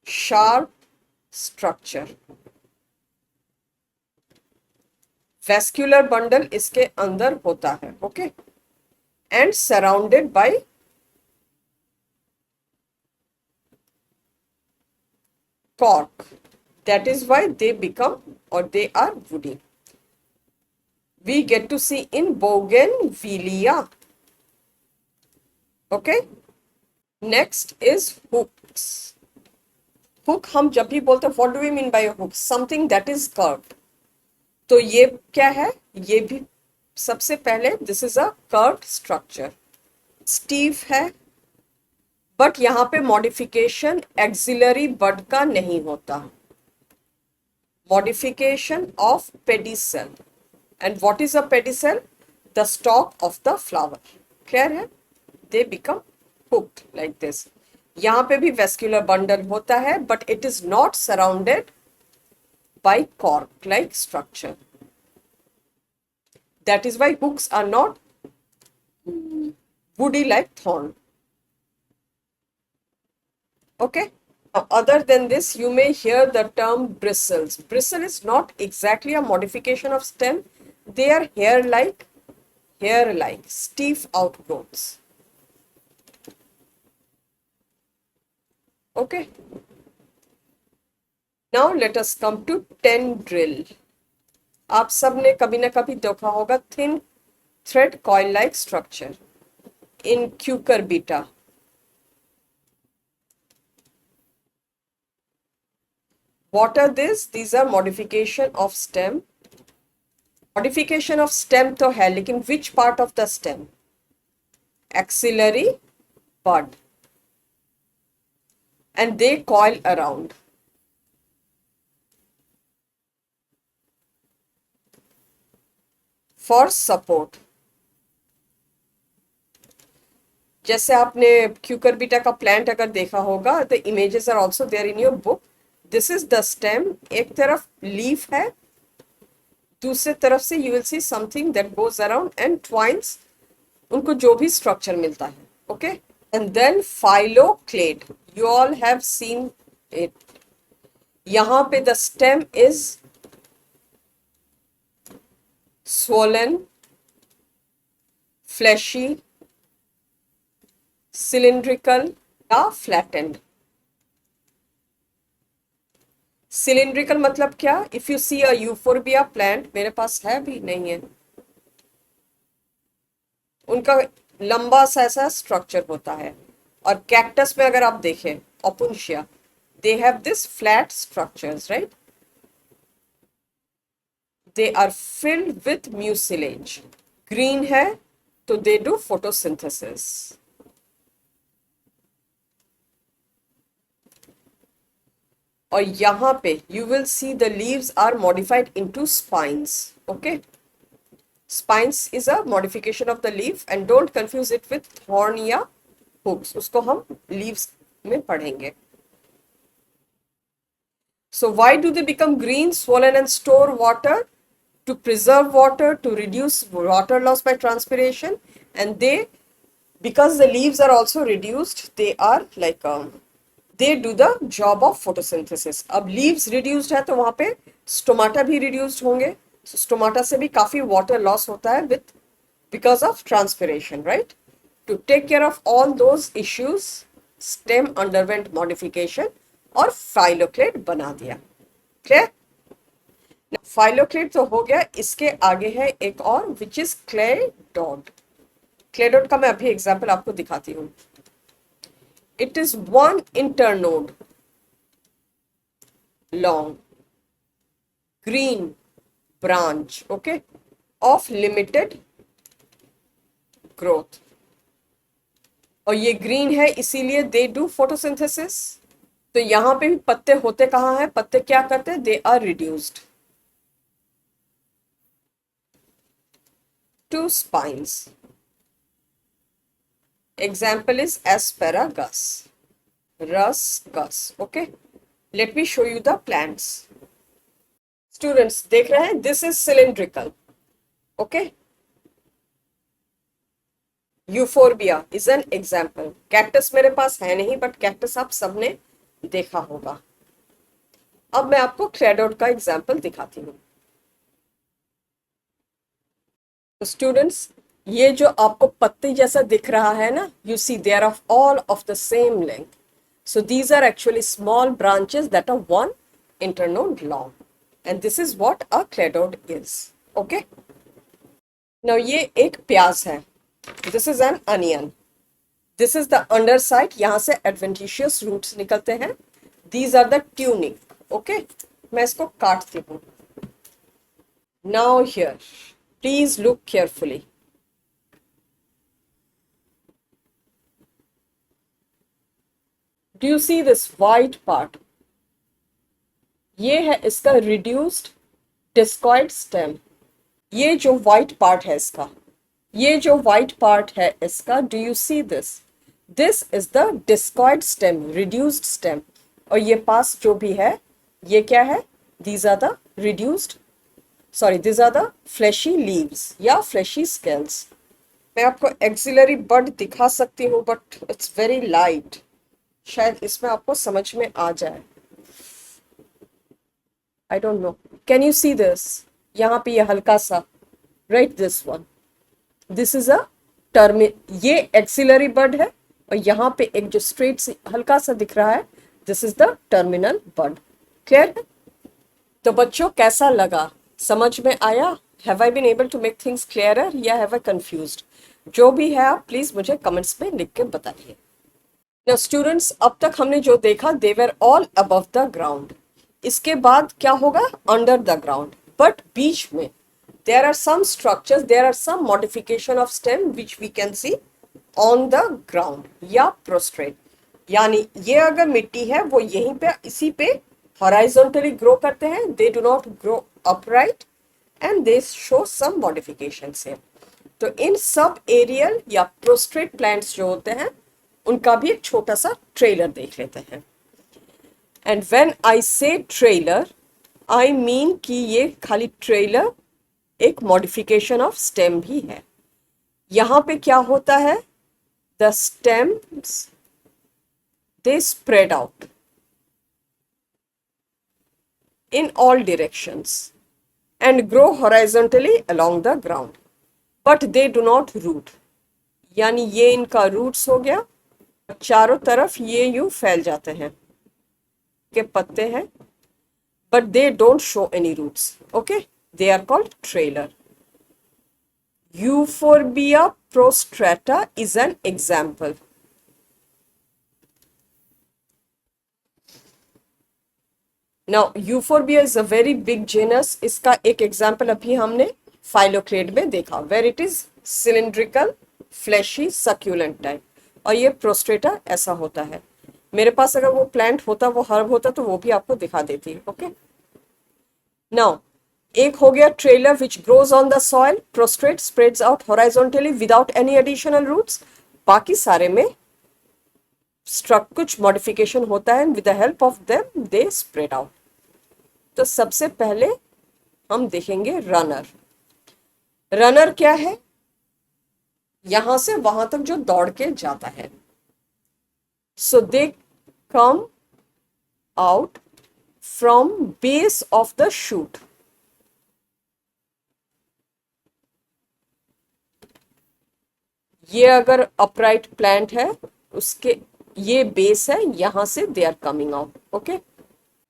sharp structure. Vascular bundle इसके अंदर होता है. Okay, and surrounded by cork. That is why they become or they are woody. We get to see in bougainvillea. Okay, next is hooks. Hook हम जब भी बोलते हैं, what do we mean by a hook? Something that is curved. तो ये क्या है? ये भी सबसे पहले this is a curved structure. स्टीफ है, बट यहां पे मॉडिफिकेशन एक्सिलरी बड का नहीं होता, modification of pedicel. And what is a pedicel? The stalk of the flower. Clear है? They become hooked like this. यहां पे भी वेस्क्यूलर बंडल होता है, but it is not surrounded by cork like structure. That is why hooks are not woody like thorn. Okay. Now, other than this, you may hear the term bristles. Bristle is not exactly a modification of stem. They are hair-like, stiff outgrowths. Okay. Now let us come to tendril. आप सब ने कभी ना कभी देखा होगा thin thread coil like structure in cucurbita. What are these? These are modification of stem. Modification of stem तो है, लेकिन which part of the stem? Axillary bud. And they coil around. For support. जैसे आपने क्यूकरबिटा का plant अगर देखा होगा, the images are also there in your book. This is the stem. एक तरफ लीफ है, दूसरे तरफ से you will see something that goes around and twines. उनको जो भी स्ट्रक्चर मिलता है. Okay. And then phylloclade. You all have seen it. यहाँ पे the stem is swollen, fleshy, cylindrical या flattened. Cylindrical मतलब क्या? If you see a euphorbia plant, मेरे पास है भी नहीं है, उनका लंबा सा ऐसा स्ट्रक्चर होता है. और कैक्टस में अगर आप देखें, ओपुन्शिया, they have this flat structures, right? They are filled with mucilage. Green है तो they do photosynthesis. और यहाँ पे you will see the leaves are modified into spines. Okay. Spines is a modification of the leaf and don't confuse it with thorn या hooks. उसको हम leaves में पढ़ेंगे. So why do they become green, swollen and store water? To preserve water, to reduce water loss by transpiration, and they, because the leaves are also reduced, they are like they do the job of photosynthesis. अब leaves reduced है तो वहाँ पे stomata भी reduced होंगे. So stomata से भी काफी water loss होता है with because of transpiration, right? To take care of all those issues, stem underwent modification और phylloclade बना दिया. Clear? फाइलोक्लेड तो हो गया. इसके आगे है एक और विच इज क्लेडोड. क्लेडोड का मैं अभी एग्जांपल आपको दिखाती हूं. It is 1 internode long green branch, okay, of limited growth. और ये ग्रीन है इसीलिए दे डू फोटोसिंथेसिस. तो यहां पे भी पत्ते होते कहां हैं? पत्ते क्या करते हैं? They are reduced to spines. Example is asparagus, ruscus. Okay, let me show you the plants. Students देख रहे हैं? This is cylindrical. Okay, euphorbia is an example. Cactus मेरे पास है नहीं, but cactus आप सबने देखा होगा. अब मैं आपको क्लेडोड का एग्जाम्पल दिखाती हूँ. तो स्टूडेंट्स, ये जो आपको पत्ती जैसा दिख रहा है ना, you see they are of all of the same length. So these are actually small branches that are 1 internode long, and this is what a cladode is. Okay, now ये एक प्याज है. This is an onion. This is the underside. यहाँ से adventitious roots निकलते हैं. These are the tunic. Okay, मैं इसको काटती हूँ. Now here, please look carefully. Do you see this white part? ये है इसका रिड्यूस्ड डिस्कॉइड स्टेम। ये जो वाइट पार्ट है इसका, ये जो वाइट पार्ट है इसका, do you see this? This is the discoid stem, reduced stem. और ये पास जो भी है, ये क्या है? These are the reduced, sorry, these are the fleshy leaves या फ्लैशी स्केल्स। मैं आपको एक्सिलरी बड दिखा सकती हूँ बट इट्स वेरी लाइट, शायद इसमें आपको समझ में आ जाए। I don't know, can you see this? यहाँ पे ये हल्का सा, right, this one, this is a term, ये एक्सिलरी बड है। और यहाँ पे एक जो स्ट्रेट से हल्का सा दिख रहा है, this is the terminal bud. Clear है? तो बच्चों कैसा लगा, समझ में आया? Have I been able to make things clearer या हैव आई कंफ्यूज्ड? जो भी है आप प्लीज मुझे कमेंट्स में लिख के बताइए। नाउ स्टूडेंट्स, अब तक हमने जो देखा, they were all above the ground. इसके बाद क्या होगा? Under the ground. बट बीच में there are some structures, there are some modification of stem which we can see on the ground या prostrate। यानी ये अगर मिट्टी है वो यहीं पे इसी पे horizontally grow करते हैं, they do not grow upright and they show some modifications here। तो इन सब एरियल या prostrate plants जो होते हैं उनका भी एक छोटा सा ट्रेलर देख लेते हैं। एंड व्हेन आई से ट्रेलर, आई मीन कि ये खाली ट्रेलर एक मॉडिफिकेशन ऑफ स्टेम भी है। यहां पे क्या होता है? The stems they spread out in all directions and grow horizontally along the ground, but they do not root. यानी ये इनका रूट्स हो गया, चारों तरफ ये यूं फैल जाते हैं के पत्ते हैं, but they don't show any roots। Okay, they are called trailer। Euphorbia prostrata is an example। Now euphorbia is a very big genus। इसका एक एग्जाम्पल अभी हमने फाइलोक्लेड में देखा, where it is cylindrical fleshy succulent type। और ये प्रोस्ट्रेटा ऐसा होता है। मेरे पास अगर वो प्लांट होता, वो हर्ब होता, तो वो भी आपको दिखा देती। ओके, नाउ एक हो गया trailer which grows on the soil, prostrate spreads out horizontally without any additional roots. बाकी सारे में कुछ मॉडिफिकेशन होता है, with the help of them they spread out. तो सबसे पहले हम देखेंगे रनर। रनर क्या है? यहां से वहां तक जो दौड़ के जाता है। So they come out from base of the shoot। ये अगर upright plant है, उसके ये बेस है, यहां से they are coming out। okay,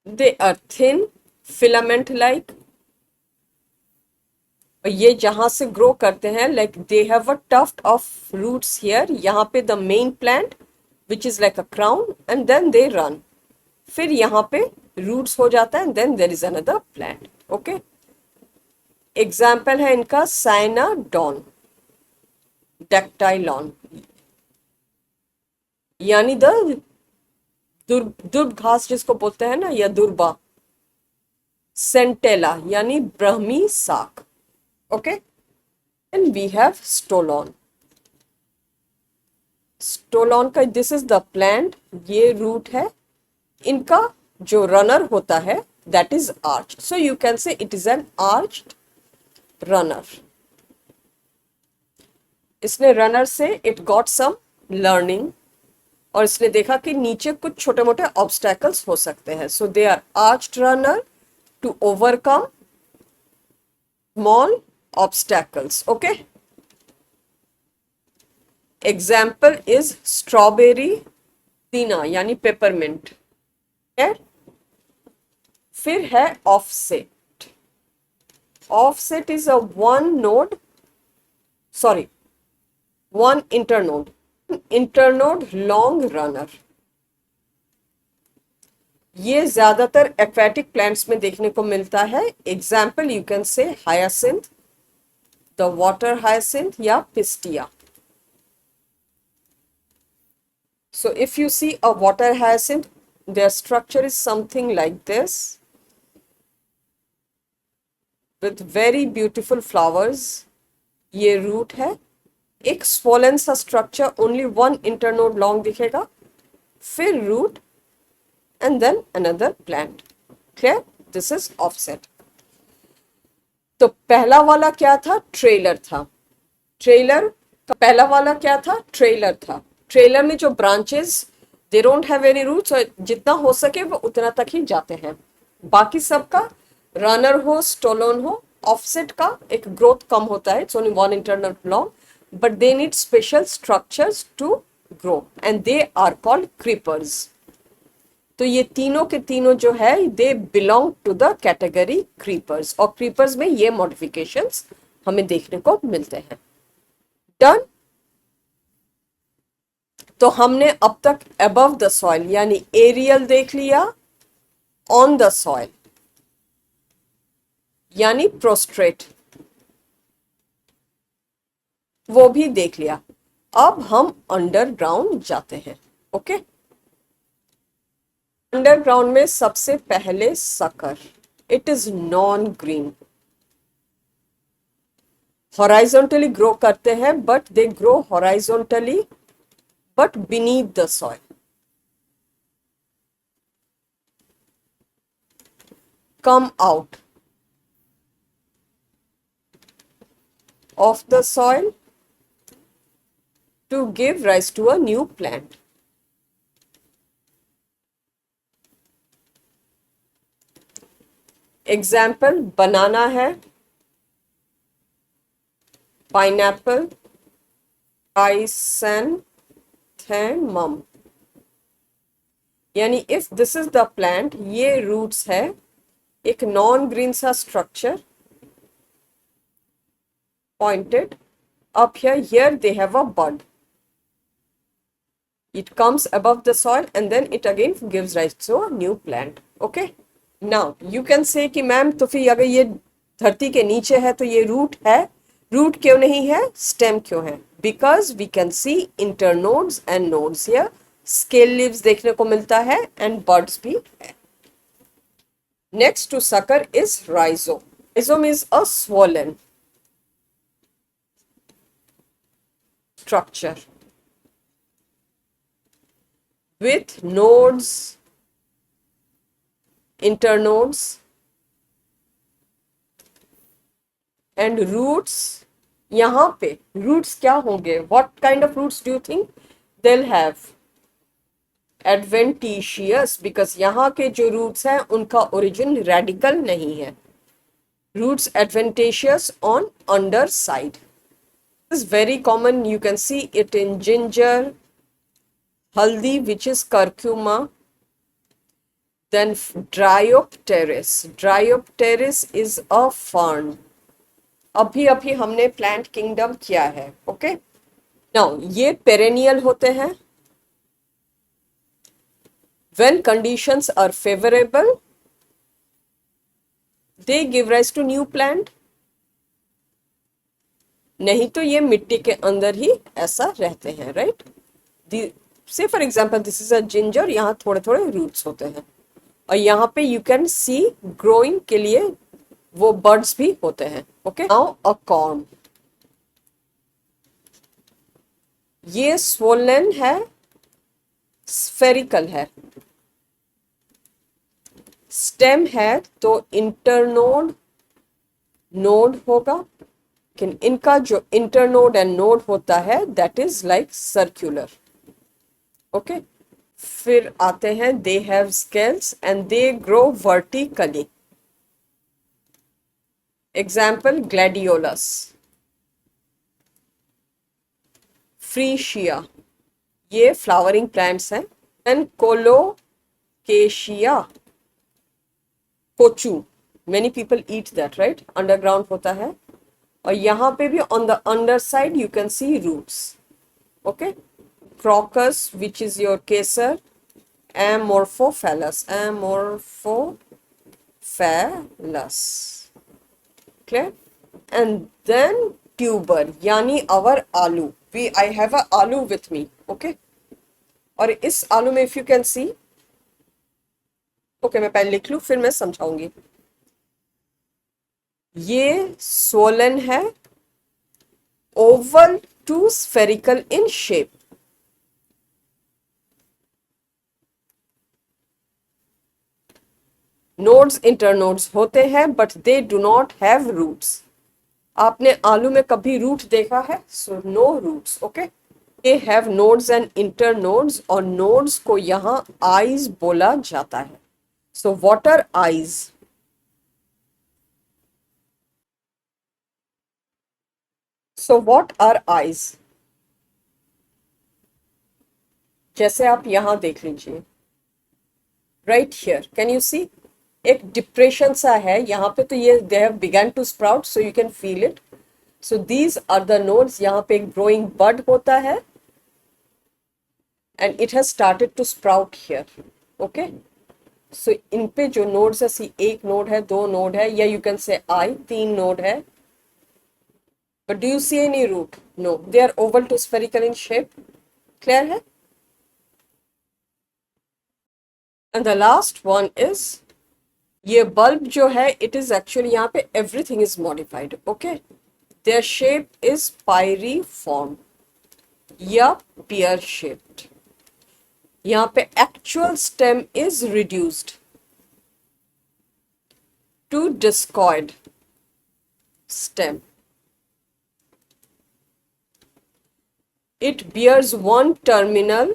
they are thin filament like। और ये जहां से ग्रो करते हैं, like they have a tuft of roots here। यहाँ पे the main plant which is like a crown and then they run। फिर यहाँ पे roots हो जाता है and then there is another plant। okay, example है इनका साइनाडॉन, डेक्टाइलॉन, यानी द दुर्ब घास जिसको बोलते हैं ना, या दुर्बा। सेंटेला यानी ब्रह्मी साक। Okay, and we have stolon. Stolon का दिस इज द प्लांट, ये रूट है। इनका जो रनर होता है that is arch. So you can say it is an arched runner. इसने रनर से इट गॉट सम लर्निंग, और इसने देखा कि नीचे कुछ छोटे मोटे ऑब्स्टैकल्स हो सकते हैं। So they are arched runner to overcome small obstacles. Okay, example is strawberry तीना यानी पेपरमिंट। फिर है offset. Offset is a one internode long runner. ये ज्यादातर एक्वेटिक प्लांट्स में देखने को मिलता है। Example you can say hyacinth, the water hyacinth या pistia. So if you see a water hyacinth, their structure is something like this with very beautiful flowers. ये root है, एक swollen सा structure, only one internode long दिखेगा, फिर root and then another plant. Clear? This is offset. तो पहला वाला क्या था? ट्रेलर था. ट्रेलर का पहला वाला क्या था? ट्रेलर था. ट्रेलर में जो branches they don't have any roots, और जितना हो सके वो उतना तक ही जाते हैं. बाकी सबका रनर हो, स्टोलन हो. ऑफसेट का एक ग्रोथ कम होता है, it's only one internal long, but they need special structures to grow and they are called creepers. तो ये तीनों के तीनों जो है they belong to the category creepers, और क्रीपर्स में ये मॉडिफिकेशंस हमें देखने को मिलते हैं. डन. तो हमने अब तक अबव द सॉइल यानी एरियल देख लिया, ऑन द सॉइल यानी प्रोस्ट्रेट वो भी देख लिया. अब हम अंडरग्राउंड जाते हैं. ओके, अंडरग्राउंड में सबसे पहले sucker. It is non green. Horizontally grow करते हैं, but they grow horizontally but beneath the soil. Come out of the soil to give rise to a new plant. Example, banana है, pineapple, chrysanthemum. यानी if this is the plant, ये roots है, एक non green सा structure pointed up here they have a bud. It comes above the soil and then it again gives rise to a new plant. Okay, now you can say कि ma'am तो फिर अगर ये धरती के नीचे है तो ये रूट है, रूट क्यों नहीं है, स्टेम क्यों है? Because we can see internodes and nodes here. Scale leaves देखने को मिलता है and buds भी है. Next to sucker is rhizome. Rhizome is a swollen structure with nodes, internodes and roots. यहाँ पे roots क्या होंगे? What kind of roots do you think they'll have? Adventitious, because यहाँ के जो roots हैं उनका origin radical नहीं है. Roots adventitious on underside. This is very common. You can see it in ginger, haldi, which is curcuma. Then Dryopteris. Dryopteris is a fern. अभी अभी हमने प्लांट किंगडम किया है. ओके, नाउ ये पेरेनियल होते हैं. When conditions are favourable they give rise to new plant. नहीं तो ये मिट्टी के अंदर ही ऐसा रहते हैं. राइट, से for example this is a ginger. यहाँ थोड़े थोड़े रूट्स होते हैं और यहाँ पे यू कैन सी ग्रोइंग के लिए वो बर्ड्स भी होते हैं. ओके, नाउ अ कॉर्न. ये स्वोलन है, स्फेरिकल है. स्टेम है तो इंटरनोड नोड होगा, लेकिन इनका जो इंटरनोड एंड नोड होता है that is like circular. Okay, फिर आते हैं they have scales and they grow vertically. Example gladiolus, freesia, ये फ्लावरिंग प्लांट्स हैं. And colocasia, kochu, many people eat that. Right, underground होता है और यहाँ पे भी on the underside you can see roots. Okay, crocus, which is your kesar, amorphophallus, amorphophallus. Clear? And then tuber, yani our aloo. I have a aloo with me. Okay, और इस आलू में if you can C, okay मैं पहले लिख लूं फिर मैं समझाऊंगी। ये स्वोलन है, oval to spherical in shape. Nodes internodes होते हैं but they do not have roots. आपने आलू में कभी रूट देखा है? So no roots, okay. They have nodes and internodes, और नोड्स को यहां आईज बोला जाता है। So what are eyes? So what are eyes? जैसे आप यहां देख लीजिए, right here can you see, एक डिप्रेशन सा है यहाँ पे, तो ये they have begun to sprout, so you can feel it. So these are the nodes. यहाँ पे एक ग्रोइंग बड होता है and it has started to sprout here, okay. So इन पे जो नोड्स है, सी एक नोड है, दो नोड है, या यू कैन से आई, तीन नोड है। But do you see any root? No, they are oval to spherical in shape. Clear है? And the last one is, ये बल्ब जो है, इट इज एक्चुअली यहाँ पे everything is modified, okay. Their shape is pyriform या pear shaped. यहाँ पे actual stem is reduced to discoid stem. It bears one terminal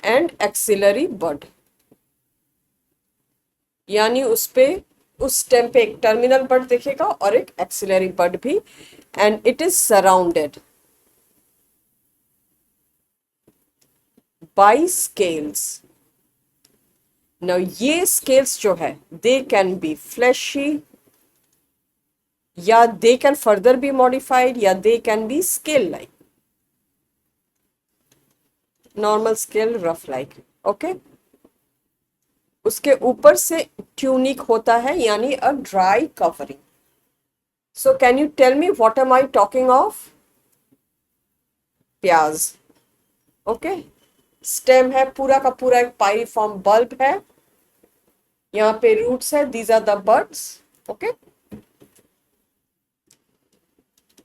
and axillary bud. यानी उस स्टेम पे एक टर्मिनल बड दिखेगा और एक एक्सिलरी बड भी, and it is surrounded by scales. Now ये स्केल्स जो है, दे कैन बी फ्लैशी, या they can further be modified, या they can be scale like, normal scale, rough like, okay. उसके ऊपर से ट्यूनिक होता है, यानी a dry covering. So can you tell me what am I talking of? प्याज, okay. Stem है, पूरा का पूरा एक पाइरिफॉर्म बल्ब है, यहाँ पे रूट्स है, these are the buds, okay.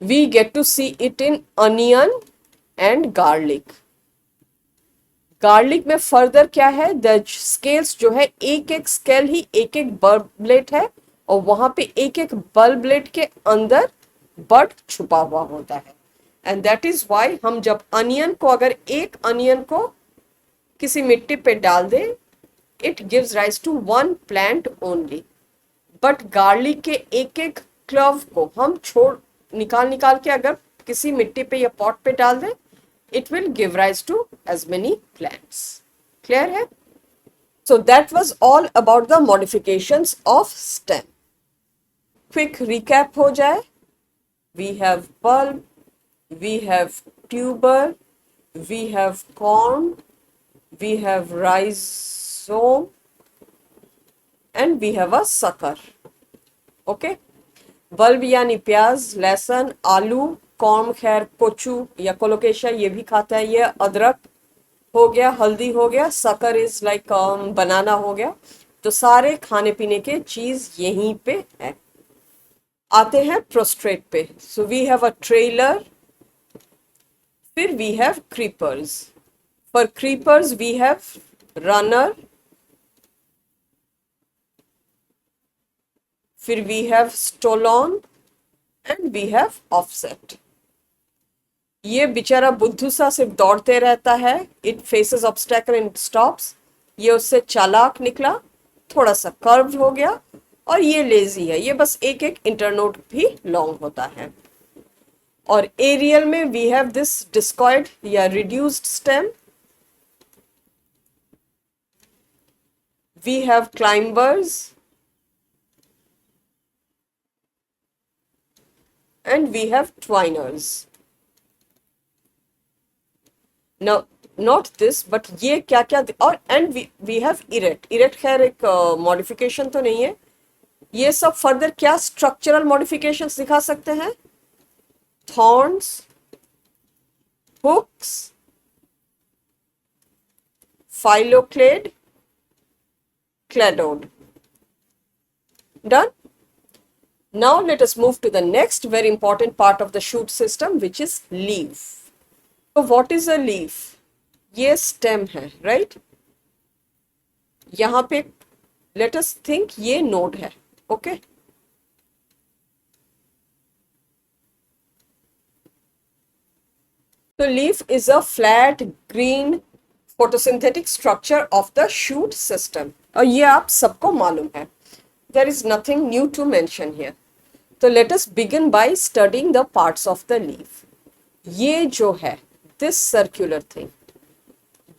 We get to see it in onion and garlic. Garlic में फर्दर क्या है, द स्केल्स जो है, एक एक स्केल ही एक एक बल्बलेट है, और वहां पे एक एक बल्बलेट के अंदर बड छुपा हुआ होता है। एंड दैट इज वाई हम जब अनियन को, अगर एक अनियन को किसी मिट्टी पे डाल दे, it gives rise to one plant only. But garlic के एक एक क्लव को हम निकाल निकाल के अगर किसी मिट्टी पे या पॉट पे डाल दे, it will give rise to as many plants. Clear है? So that was all about the modifications of stem. Quick recap हो जाए. We have bulb, we have tuber, we have corm, we have rhizome, and we have a sucker. Okay? Bulb यानी प्याज, लहसुन, आलू, corm खैर कोचू या colocasia ये भी खाता है, ये अदरक हो गया, हल्दी हो गया, सकर इज लाइक बनाना हो गया। तो सारे खाने पीने के चीज यहीं पे है। आते हैं प्रोस्ट्रेट पे। So we have a trailer, फिर we have creepers. For creepers we have runner, फिर we have stolon, and we have offset. ये बेचारा बुद्धू सा सिर्फ दौड़ते रहता है, it faces obstacle and stops. ये उससे चालाक निकला, थोड़ा सा कर्व हो गया, और ये लेजी है, ये बस एक एक इंटरनोड भी लॉन्ग होता है। और एरियल में वी हैव दिस डिस्कॉइड या reduced stem, we have climbers, and we have twiners. Now not this, but ये क्या क्या, और and we have erect. erect खैर एक मॉडिफिकेशन तो नहीं है। ये सब फर्दर क्या स्ट्रक्चरल मॉडिफिकेशंस दिखा सकते हैं? Thorns, hooks, phylloclade, cladode. Done? Now let us move to the next very important part of the shoot system, which is leaf. So what is a leaf? ये stem है, right? यहाँ पे let us think ये node है, okay? So leaf is a flat green photosynthetic structure of the shoot system. और ये आप सबको मालूम है. There is nothing new to mention here. So let us begin by studying the parts of the leaf. ये जो है, this circular thing,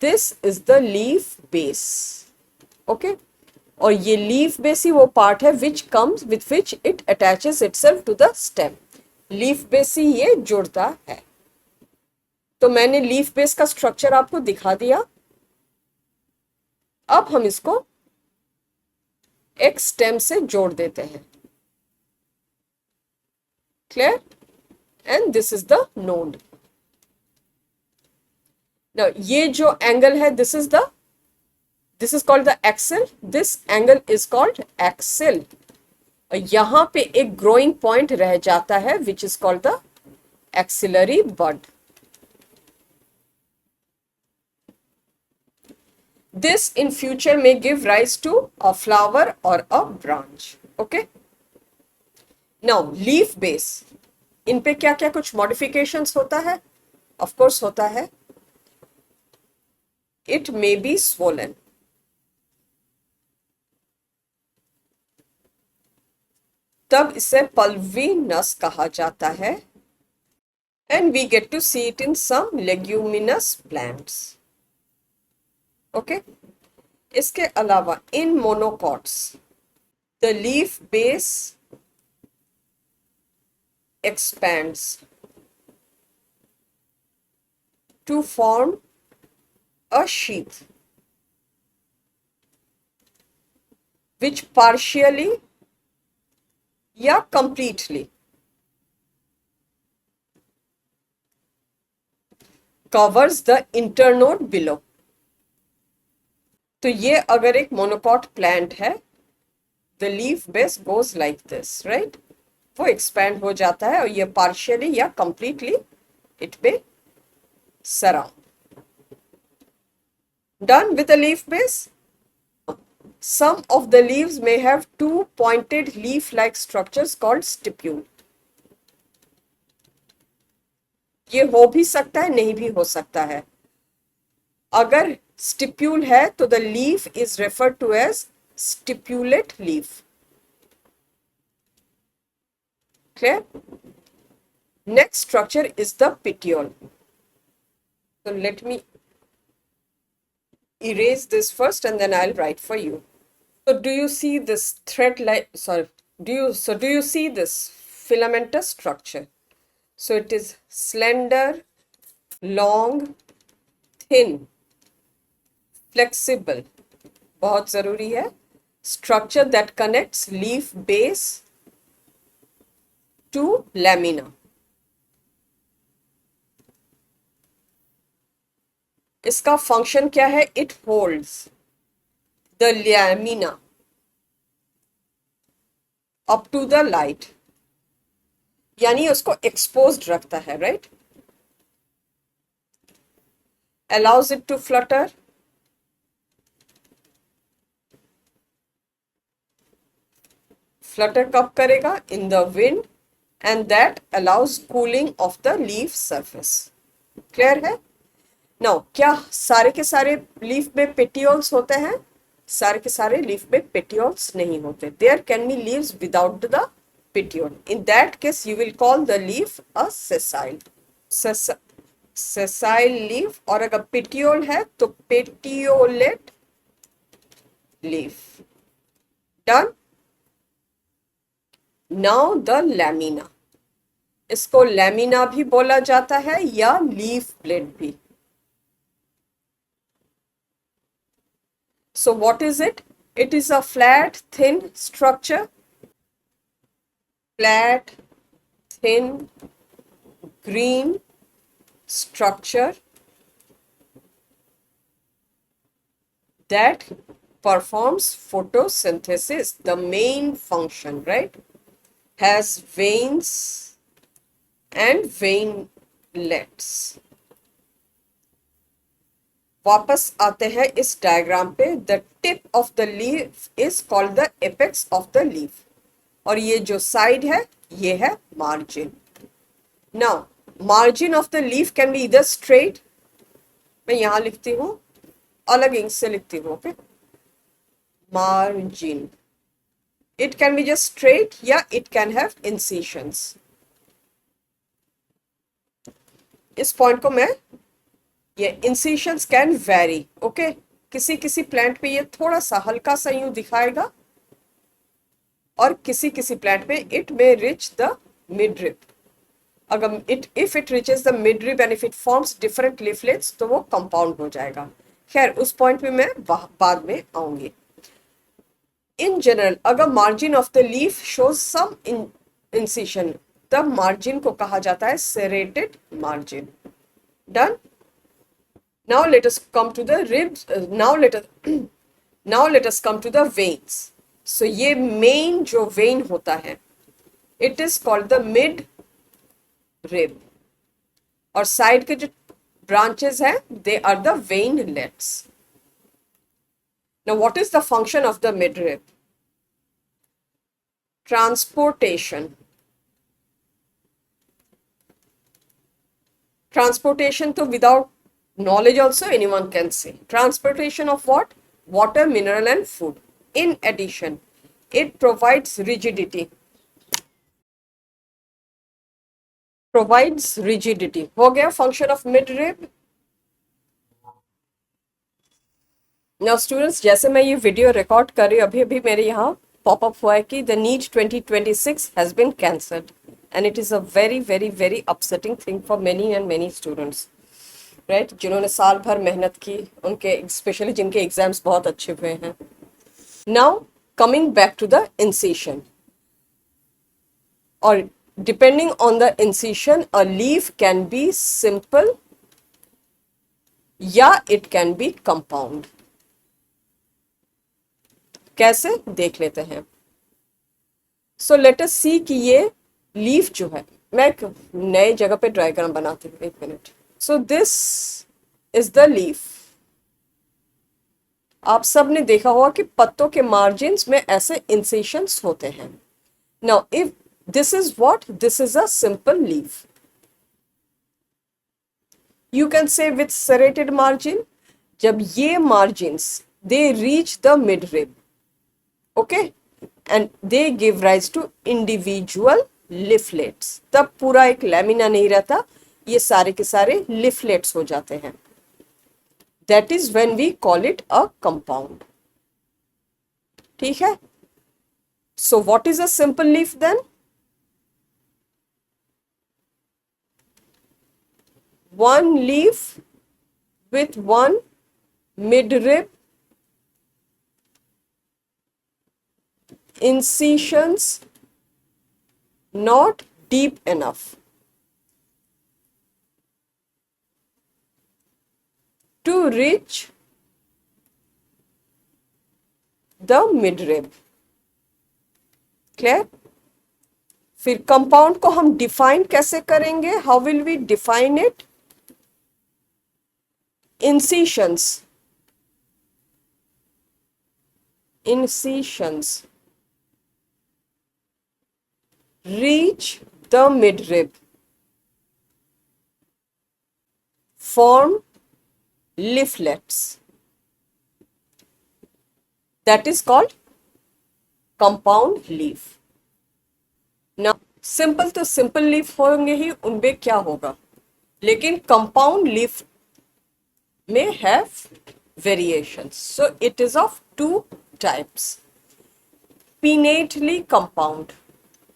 this is the leaf base. Okay? और ये leaf base ही वो part है which comes with which it attaches itself to the stem. Leaf base ही ये जुड़ता है. तो मैंने लीफ बेस का स्ट्रक्चर आपको दिखा दिया. अब हम इसको एक स्टेम से जोड़ देते हैं. Clear? And this is the node. Now ये जो एंगल है, this is called the axil. This angle is called axil. यहां पे एक ग्रोइंग पॉइंट रह जाता है which is called the axillary bud. This in future may give rise to a flower or a branch. Okay? Now, leaf base. इन पे क्या क्या कुछ modifications होता है? Of course होता है. It may be swollen. तब इसे pulvinous कहा जाता है. And we get to see it in some leguminous plants. Okay? इसके अलावा in monocots, the leaf base expands to form a sheath which partially या completely covers the internode below. तो ये अगर एक मोनोकॉट प्लांट है, the leaf base goes like this, right? वो expand हो जाता है और ये पार्शियली या कंप्लीटली इट पे surround. Done with the leaf base. Some of the leaves may have two pointed leaf like structures called stipule. ये हो भी सकता है, नहीं भी हो सकता है. अगर स्टिप्यूल है तो the leaf is referred to as stipulate leaf. Clear? Next structure is the petiole. So let me erase this first and then I'll write for you. So do you see this thread like, sorry, do you see this filamentous structure? So it is slender, long, thin, flexible, बहुत जरूरी है, structure that connects leaf base to lamina. इसका function क्या है? It holds the lamina up to the light, यानी उसको exposed रखता है, right? Allows it to flutter, flutter कब करेगा? In the wind, and that allows cooling of the leaf surface. Clear है? Now, क्या सारे के सारे लीफ में petioles होते हैं? सारे के सारे लीफ में petioles नहीं होते. There can be leaves without the petiole. In that case, you will call the leaf a sessile. Sessile leaf. और अगर petiole है तो petiolate leaf. Done? Now the lamina. इसको लैमिना भी बोला जाता है या लीफ ब्लेड भी. So what is it? It is a flat, thin structure. Flat, thin, green, structure that performs photosynthesis, the main function, right? Has veins and veinlets. वापस आते हैं इस डायग्राम पे. The tip of the leaf is called the apex of the leaf, और ये जो side है ये है margin. Now margin of the leaf can B इधर स्ट्रेट, मैं यहां लिखती हूं, अलग इंक से लिखती हूं, okay. Margin, it can be just straight या इट कैन हैव इंसिशंस. इस पॉइंट को मैं, ये इंसिशंस कैन वेरी, ओके. किसी किसी प्लांट पे ये थोड़ा सा हल्का सा यूं दिखाएगा, और किसी किसी प्लांट पे it may reach the mid rib. अगर if it reaches the mid rib and if it forms different leaflets तो वो कंपाउंड हो जाएगा. खैर उस पॉइंट पे मैं बाद में आऊंगी. इन जनरल अगर margin of the leaf shows some incision, तब मार्जिन को कहा जाता है serrated margin. Done. Now let us come to the ribs. Now let us come to the veins. So ये main जो vein होता है, it is called the mid rib. और side के जो branches हैं, they are the veinlets. Now what is the function of the mid rib? Transportation. Transportation तो without knowledge also anyone can say. Transportation of what? Water, mineral and food. In addition, it provides rigidity. Provides rigidity. हो गया function of midrib. Now students, जैसे मैं ये video record कर रही हूँ, अभी अभी मेरे यहाँ पॉपअप हुआ है कि the NEET 2026 has been cancelled, and it is a very very very upsetting thing for many and many students. Right, जिन्होंने साल भर मेहनत की, उनके स्पेशली जिनके एग्जाम्स बहुत अच्छे हुए हैं. Now coming back to the incision, और depending on the incision a leaf can be simple या इट कैन बी कंपाउंड. कैसे देख लेते हैं. सो लेट अस सी कि ये लीफ जो है, मैं एक नए जगह पे डायग्राम बनाती हूँ, एक minute. So this is the leaf. आप सब ने देखा होगा कि पत्तों के मार्जिन्स में ऐसे इंसिशंस होते हैं. Now if this is what? This is a simple leaf. You can say with serrated margin, जब ये margins they reach the midrib, okay, and they give rise to individual leaflets. तब पूरा एक लैमिना नहीं रहता, ये सारे के सारे leaflets हो जाते हैं. That is when we call it a compound. ठीक है. So what is a simple leaf then? One leaf with one midrib, incisions not deep enough to reach the midrib. Clear? फिर कंपाउंड को हम define कैसे करेंगे? How will we define it? Incisions reach the midrib, form leaflets. That is called compound leaf. Now simple तो simple leaf होंगे ही, उनमें क्या होगा, लेकिन compound leaf may have variations. So it is of two types. Pinnately compound,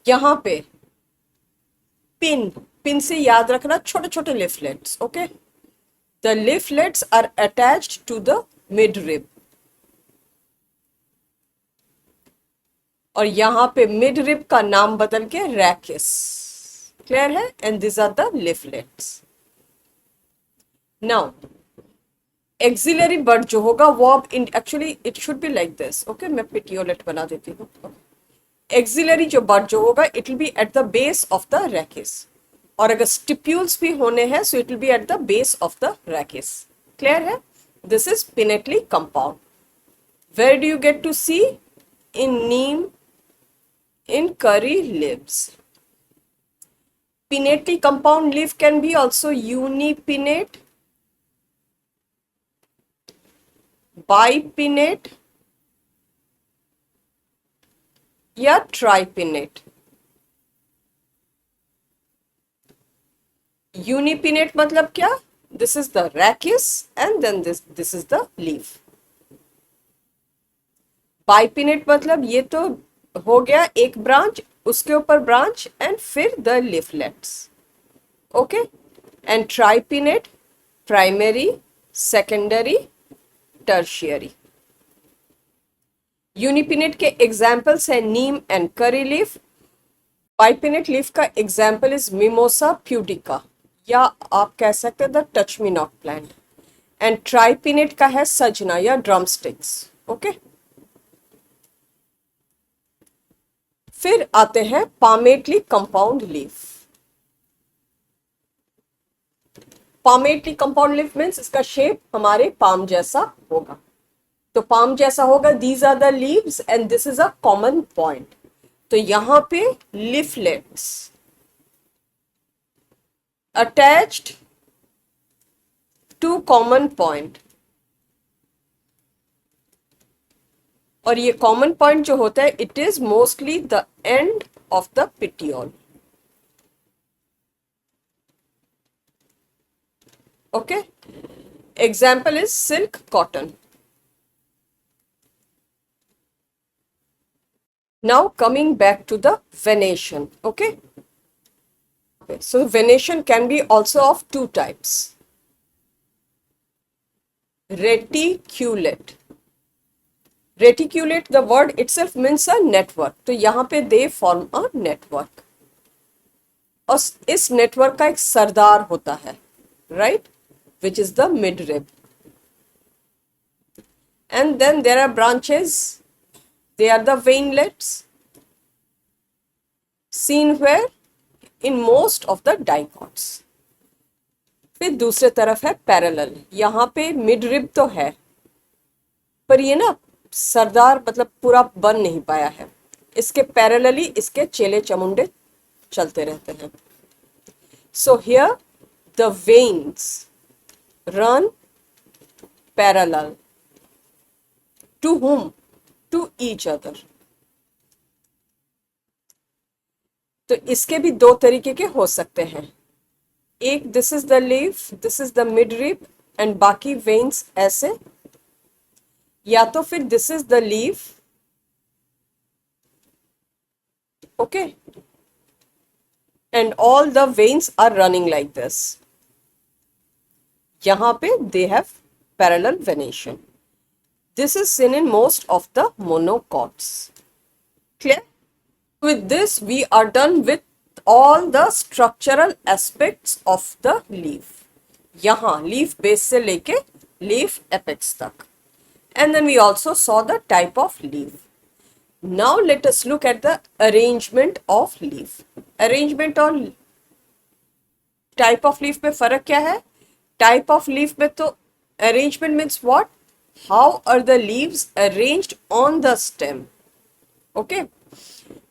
यहाँ पे pin से याद रखना छोटे छोटे leaflets, okay? The leaflets are attached to the midrib. और यहाँ पे midrib का नाम बदल के rachis. Clear है? And these are the leaflets. Now axillary bud जो होगा वो अब actually it should be like this, okay, मैं पिटियोलेट बना देती हूँ। एक्सिलरी जो बड जो होगा it will be at the base of the rachis, और अगर स्टिप्यूल्स भी होने हैं so it will be at the base of the rachis. Clear है? This is pinnately compound. Where do you get to see? In neem, in curry leaves. Pinnately compound leaf can be also unipinnate, bipinnate या tripinnate. Unipinnate मतलब क्या? This is the rachis and then this is the leaf. Bipinnate मतलब ये तो हो गया एक branch, उसके ऊपर ब्रांच एंड फिर the leaflets, okay. And tripinnate primary, secondary, tertiary. Unipinnate के एग्जाम्पल्स है neem and curry leaf. Bipinnate leaf का एग्जाम्पल इज मिमोसा प्यूडिका, या आप कह सकते हैं the touch me not plant. And tripinnate का है सजना या ड्रमस्टिक्स, ओके। फिर आते हैं palmately compound leaf. Palmately compound leaf means इसका शेप हमारे पाम जैसा होगा, तो पाम जैसा होगा। These are the leaves and this is a common point. तो यहां पे leaflets attached to common point, और ये कॉमन पॉइंट जो होता है it is mostly the end of the petiole, okay. Example is silk cotton. Now coming back to the venation, okay. So venation can be also of two types. Reticulate. Reticulate, the word itself means a network. तो यहाँ पे they form a network. और इस network का एक सरदार होता है, right? Which is the midrib. And then there are branches. They are the veinlets. Seen where? In most of the dicots. फिर दूसरे तरफ है पैरेलल। यहाँ पे मिड रिब तो है पर ये ना सरदार मतलब पूरा बन नहीं पाया है, इसके पैरेलली इसके चेले चमुंडे चलते रहते हैं। So here the veins run parallel to whom? To each other. तो इसके भी दो तरीके के हो सकते हैं, एक this is the leaf, this is the mid rib and बाकी वेन्स ऐसे, या तो फिर this is the leaf, okay, and all the veins are running like this. यहां पे they have parallel venation. This is seen in most of the monocots. Clear? With this, we are done with all the structural aspects of the leaf. यहाँ leaf base से लेके leaf apex तक. And then we also saw the type of leaf. Now let us look at the arrangement of leaf. Arrangement और type of leaf में फर्क क्या है? Type of leaf में तो arrangement means what? How are the leaves arranged on the stem? Okay.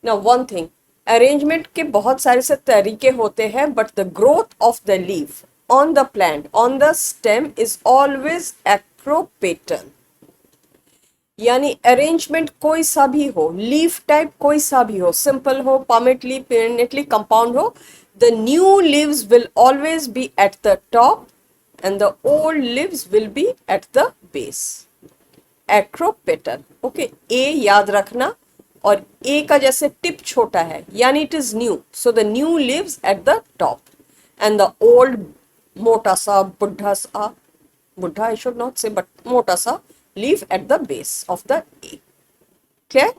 Now one thing, arrangement के बहुत सारे से तरीके होते हैं, but the growth of the leaf on the plant, on the stem is always acropetal. यानी arrangement कोई सा भी हो, leaf type कोई सा भी हो, simple हो, palmately, pinnately, compound हो, the new leaves will always be at the top and the old leaves will be at the base. Acropetal, okay, A याद रखना, और ए का जैसे टिप छोटा है यानी it is new, so the new leaves at the top and the old मोटा सा बुढ़ा I should not say but मोटा सा leave at the base of the a. Clear?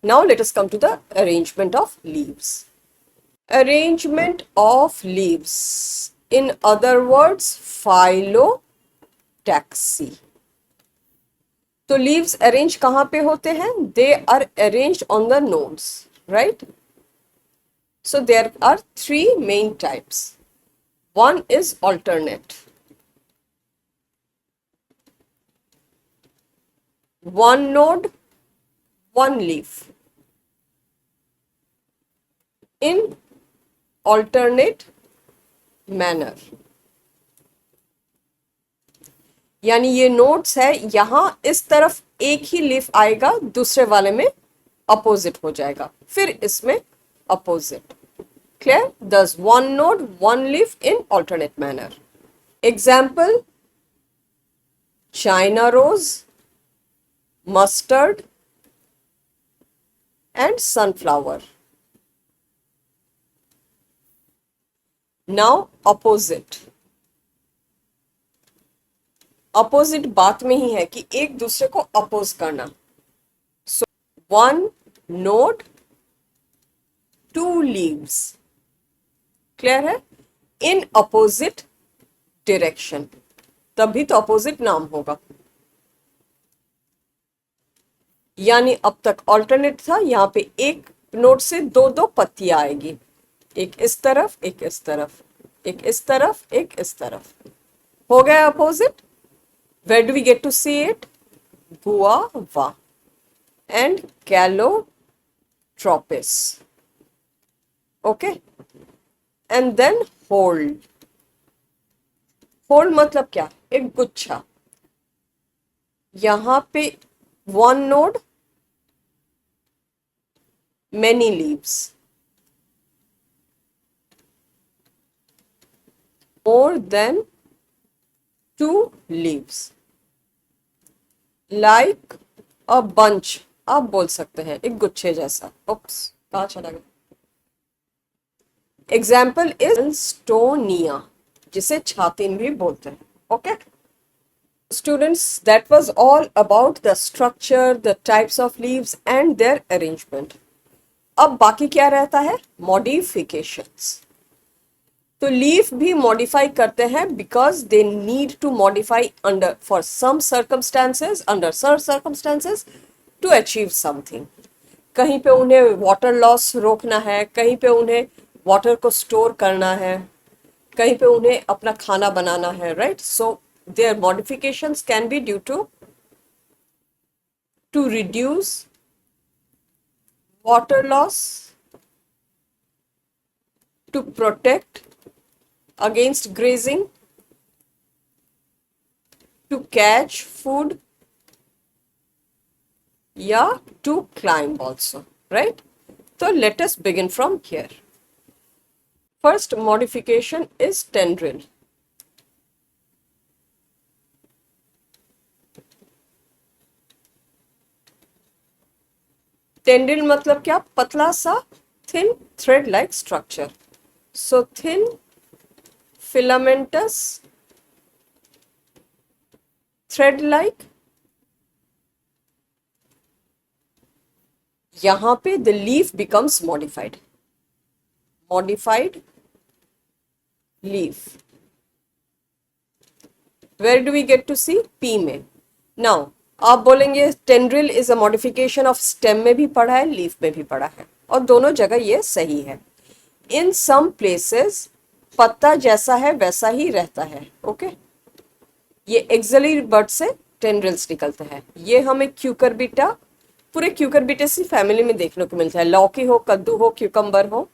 Now let us come to the arrangement of leaves. Arrangement of leaves, in other words phyllo taxi. तो leaves arrange कहाँ पे होते हैं? They are arrange on the nodes, right? So there are three main types. One is alternate. One node, one leaf. In alternate manner. यानी ये nodes है, यहां इस तरफ एक ही लीफ आएगा, दूसरे वाले में अपोजिट हो जाएगा, फिर इसमें opposite. Clear? Thus one node one leaf in alternate manner. Example: china rose, mustard and sunflower. Now opposite. Opposite बात में ही है कि एक दूसरे को अपोज करना. So one node two leaves. Clear है? इन अपोजिट डायरेक्शन, तभी तो अपोजिट नाम होगा. यानी अब तक ऑल्टरनेट था, यहां पे एक नोड से दो दो पत्तियां आएगी, एक इस तरफ एक इस तरफ, एक इस तरफ एक इस तरफ. हो गया opposite. Where do we get to see it? Guava and Calotropis. Okay? And then hold. Hold मतलब क्या? एक गुच्छा. यहां पे one node, many leaves. More than two leaves. Like a bunch, आप बोल सकते हैं, एक गुच्छे जैसा. ओप्स, कहाँ चला गया? एग्जाम्पल इज स्टोनिया, जिसे छातीन भी बोलते हैं. Okay students, that was all about the structure, the types of leaves and their arrangement. अब बाकी क्या रहता है? मॉडिफिकेशंस. तो लीफ भी मॉडिफाई करते हैं because they need to modify under for some circumstances, under some circumstances to achieve something. कहीं पे उन्हें वाटर लॉस रोकना है, कहीं पे उन्हें वाटर को स्टोर करना है, कहीं पे उन्हें अपना खाना बनाना है, right? So there modifications can be due to reduce water loss, to protect against grazing, to catch food, yeah, to climb also, right? So let us begin from here. First modification is tendril. Tendril मतलब क्या? पतला सा thin thread like structure. So thin filamentous thread like. यहां पे the leaf becomes modified. Modified leaf. Where do we get to see? P में. Now आप बोलेंगे tendril is a modification of stem में भी पढ़ा है, leaf में भी पढ़ा है, और दोनों जगह ये सही है. इन सम प्लेसेस पत्ता जैसा है वैसा ही रहता है. ओके ये एक्सिलरी बर्ड से टेंड्रिल्स निकलते हैं. ये हमें क्यूकरबिटा, पूरे क्यूकरबिटेसी फैमिली में देखने को मिलता है, लौकी हो, कद्दू हो, क्यूकम्बर हो.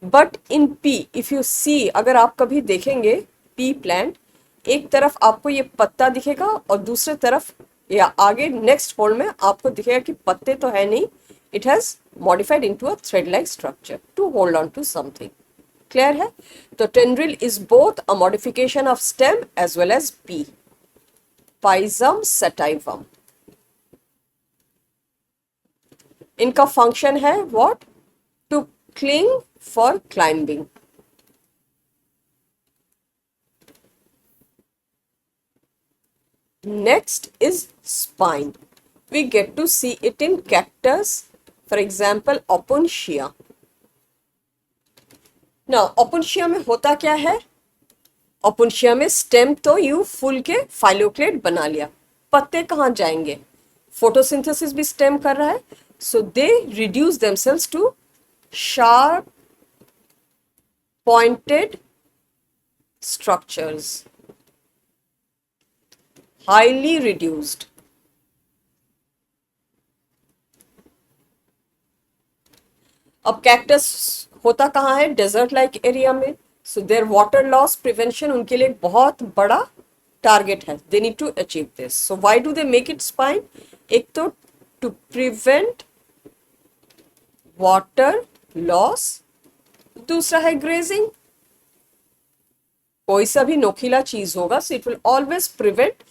But in pea if you see, अगर आप कभी देखेंगे पी प्लांट, एक तरफ आपको ये पत्ता दिखेगा और दूसरे तरफ या आगे नेक्स्ट होल में आपको दिखेगा कि पत्ते तो है नहीं, it has modified into a thread-like structure to hold on to something. Clear है? तो tendril is both a modification of stem as well as P. Pisum sativum. इनका function है what? To cling for climbing. Next is spine. We get to see it in cactus. For example, opuntia. Now, opuntia में होता क्या है? ओपुन्शिया में stem तो you fool के phylloclade बना लिया, पत्ते कहाँ जाएंगे? फोटोसिंथेसिस भी स्टेम कर रहा है, so they reduce themselves to sharp pointed structures, highly reduced. अब कैक्टस होता कहाँ है? डेजर्ट लाइक एरिया में, so there water loss prevention उनके लिए एक बहुत बड़ा टारगेट है. They need to achieve this. So why do they make it spine? एक तो टू प्रिवेंट वाटर लॉस, दूसरा है ग्रेजिंग. कोई सा भी नोकीला चीज होगा, so it will always prevent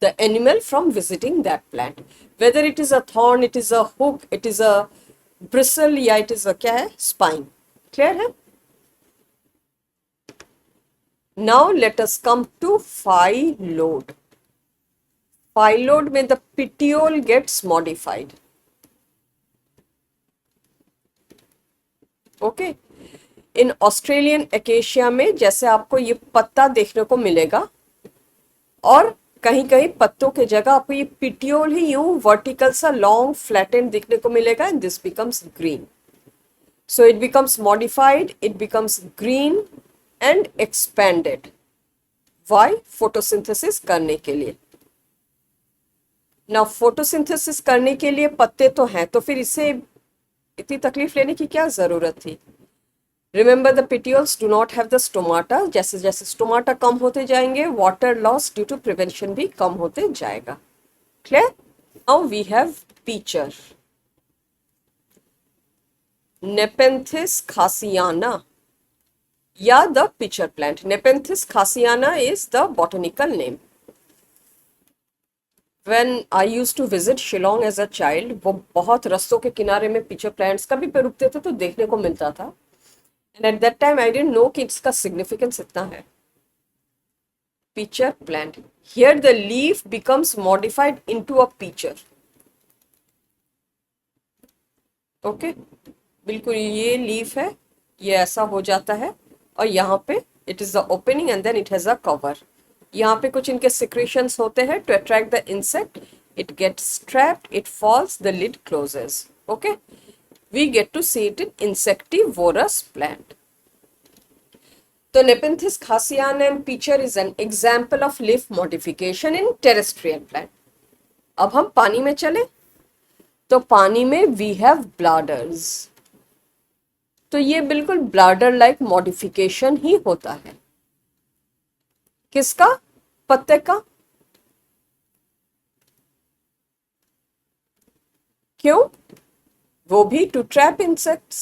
the animal from visiting that plant. Whether it is a thorn, it is a hook, it is a bristle, या it is a क्या है? Spine. Clear है? Now let us come to phylode. Phylode में the petiole gets modified. Okay. In Australian acacia में जैसे आपको ये पत्ता देखने को मिलेगा, और कहीं कहीं पत्तों के जगह आपको ये पिटियोल ही यूं वर्टिकल सा लॉन्ग फ्लैटेंड दिखने को मिलेगा, and this becomes green. So it becomes modified, it becomes green and expanded. Why? Photosynthesis करने के लिए. ना फोटोसिंथेसिस करने के लिए पत्ते तो हैं, तो फिर इसे इतनी तकलीफ लेने की क्या जरूरत थी? Remember the petioles do not have the stomata. जैसे जैसे स्टोमाटा कम होते जाएंगे, water loss due to prevention भी कम होते जाएगा. Clear? Now we have pitcher. Nepenthes khasiana या the pitcher plant. Nepenthes khasiana is the botanical name. When I used to visit Shillong as a child, वो बहुत रस्तों के किनारे में पिचर प्लांट्स कभी पे रुकते थे तो देखने को मिलता था. And at that time I didn't know कि इसका significance इतना है. Pitcher plant. Here the leaf becomes modified into a pitcher. Okay? बिल्कुल ये लीफ है, ये ऐसा हो जाता है, और यहाँ पे it is the opening and then it has a cover. यहाँ पे कुछ इनके secretions होते हैं to attract the insect. It gets trapped, it falls, the lid closes. Okay? We get to see it in insectivorous plant. So Nepenthes khasiana and pitcher is an example of leaf modification in terrestrial plant. अब हम पानी में चले, तो पानी में we have bladders. तो ये बिल्कुल ब्लाडर लाइक मॉडिफिकेशन ही होता है. किसका? पत्ते का. क्यों? वो भी to trap insects.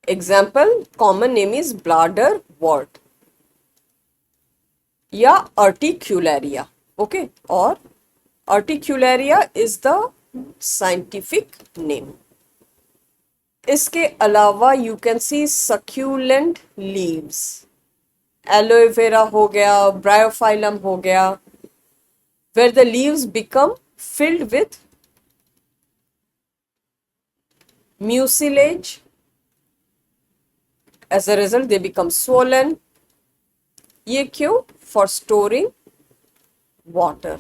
Example, common name is bladder wort या अर्टिक्यूलेरिया. ओके, और utricularia is the scientific name. इसके अलावा you can see succulent leaves. Aloe vera गया, ब्रायोफाइलम हो गया, where the leaves become filled with mucilage. As a result they become swollen. ये क्यों? For storing water.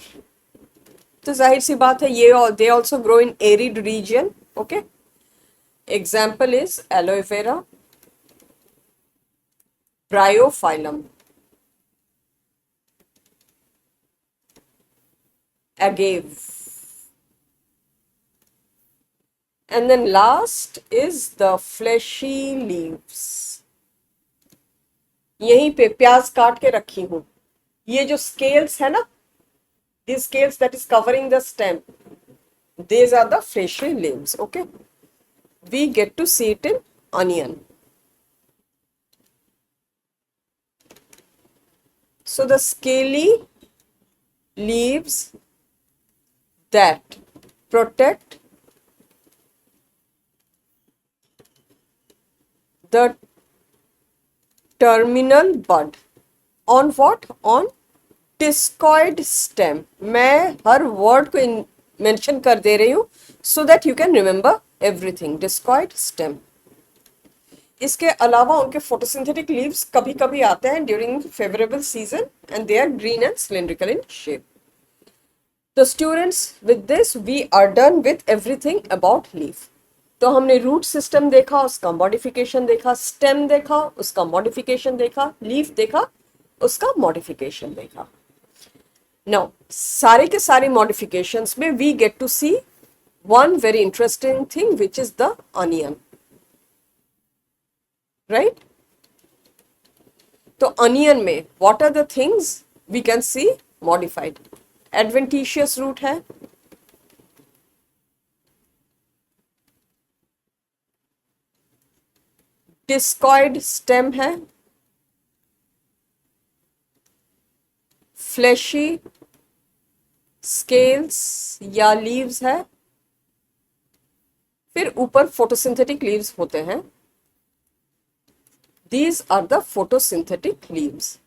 तो जाहिर सी बात है ये they also grow in arid region. Okay, example is aloe vera, bryophyllum, agave, and then last is the fleshy leaves. यहीं पे प्याज काट के रखी हूं. ये जो scales है ना, these scales that is covering the stem, these are the fleshy leaves. Okay, we get to see it in onion. So the scaly leaves that protect the terminal bud on what? On discoid stem. मैं हर word को mention कर दे रही हूँ so that you can remember everything. Discoid stem. इसके अलावा उनके photosynthetic leaves कभी कभी आते हैं during favourable season and they are green and cylindrical in shape. तो students, with this we are done with everything about leaf. तो हमने रूट सिस्टम देखा, उसका मॉडिफिकेशन देखा, स्टेम देखा, उसका मॉडिफिकेशन देखा, लीफ देखा, उसका मॉडिफिकेशन देखा. नाउ सारे के सारे मॉडिफिकेशंस में we get to see one very interesting thing which is the onion, right? तो अनियन में what are the things we can see modified? Adventitious root है, डिस्कॉइड स्टेम है, फ्लैशी स्केल्स या लीव्स है, फिर ऊपर फोटोसिंथेटिक लीव्स होते हैं. These are the photosynthetic leaves.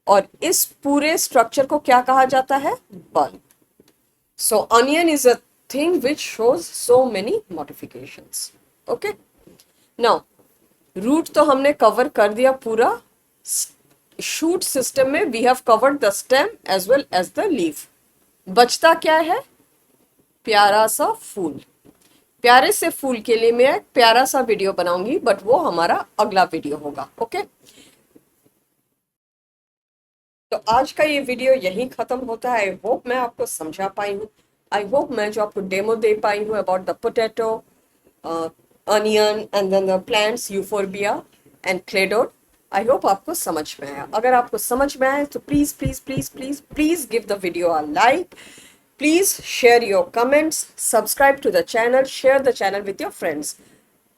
और इस पूरे स्ट्रक्चर को क्या कहा जाता है? Bulb. So onion is a thing which shows so many modifications. Okay, now root तो हमने कवर कर दिया पूरा. शूट सिस्टम में we have covered the stem as well as the leaf. बचता क्या है? प्यारा सा फूल. प्यारे से फूल के लिए मैं एक प्यारा सा वीडियो बनाऊंगी, बट वो हमारा अगला वीडियो होगा. ओके, तो आज का ये वीडियो यहीं खत्म होता है. आई होप मैं आपको समझा पाई हूँ. आई होप मैं जो आपको डेमो दे पाई हूँ about the potato, onion and then the plants euphorbia and cladode, I hope आपको समझ में आया. अगर आपको समझ में आया तो please please please please please give the video a like. Please share your comments, subscribe to the channel, share the channel with your friends.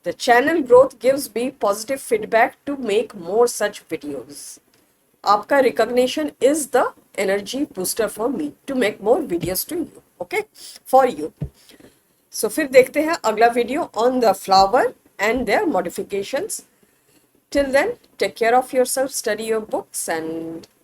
The channel growth gives me positive feedback to make more such videos. आपका recognition is the energy booster for me to make more videos to you. Okay? For you. So फिर देखते हैं अगला video on the flower and their modifications. Till then, take care of yourself, study your books and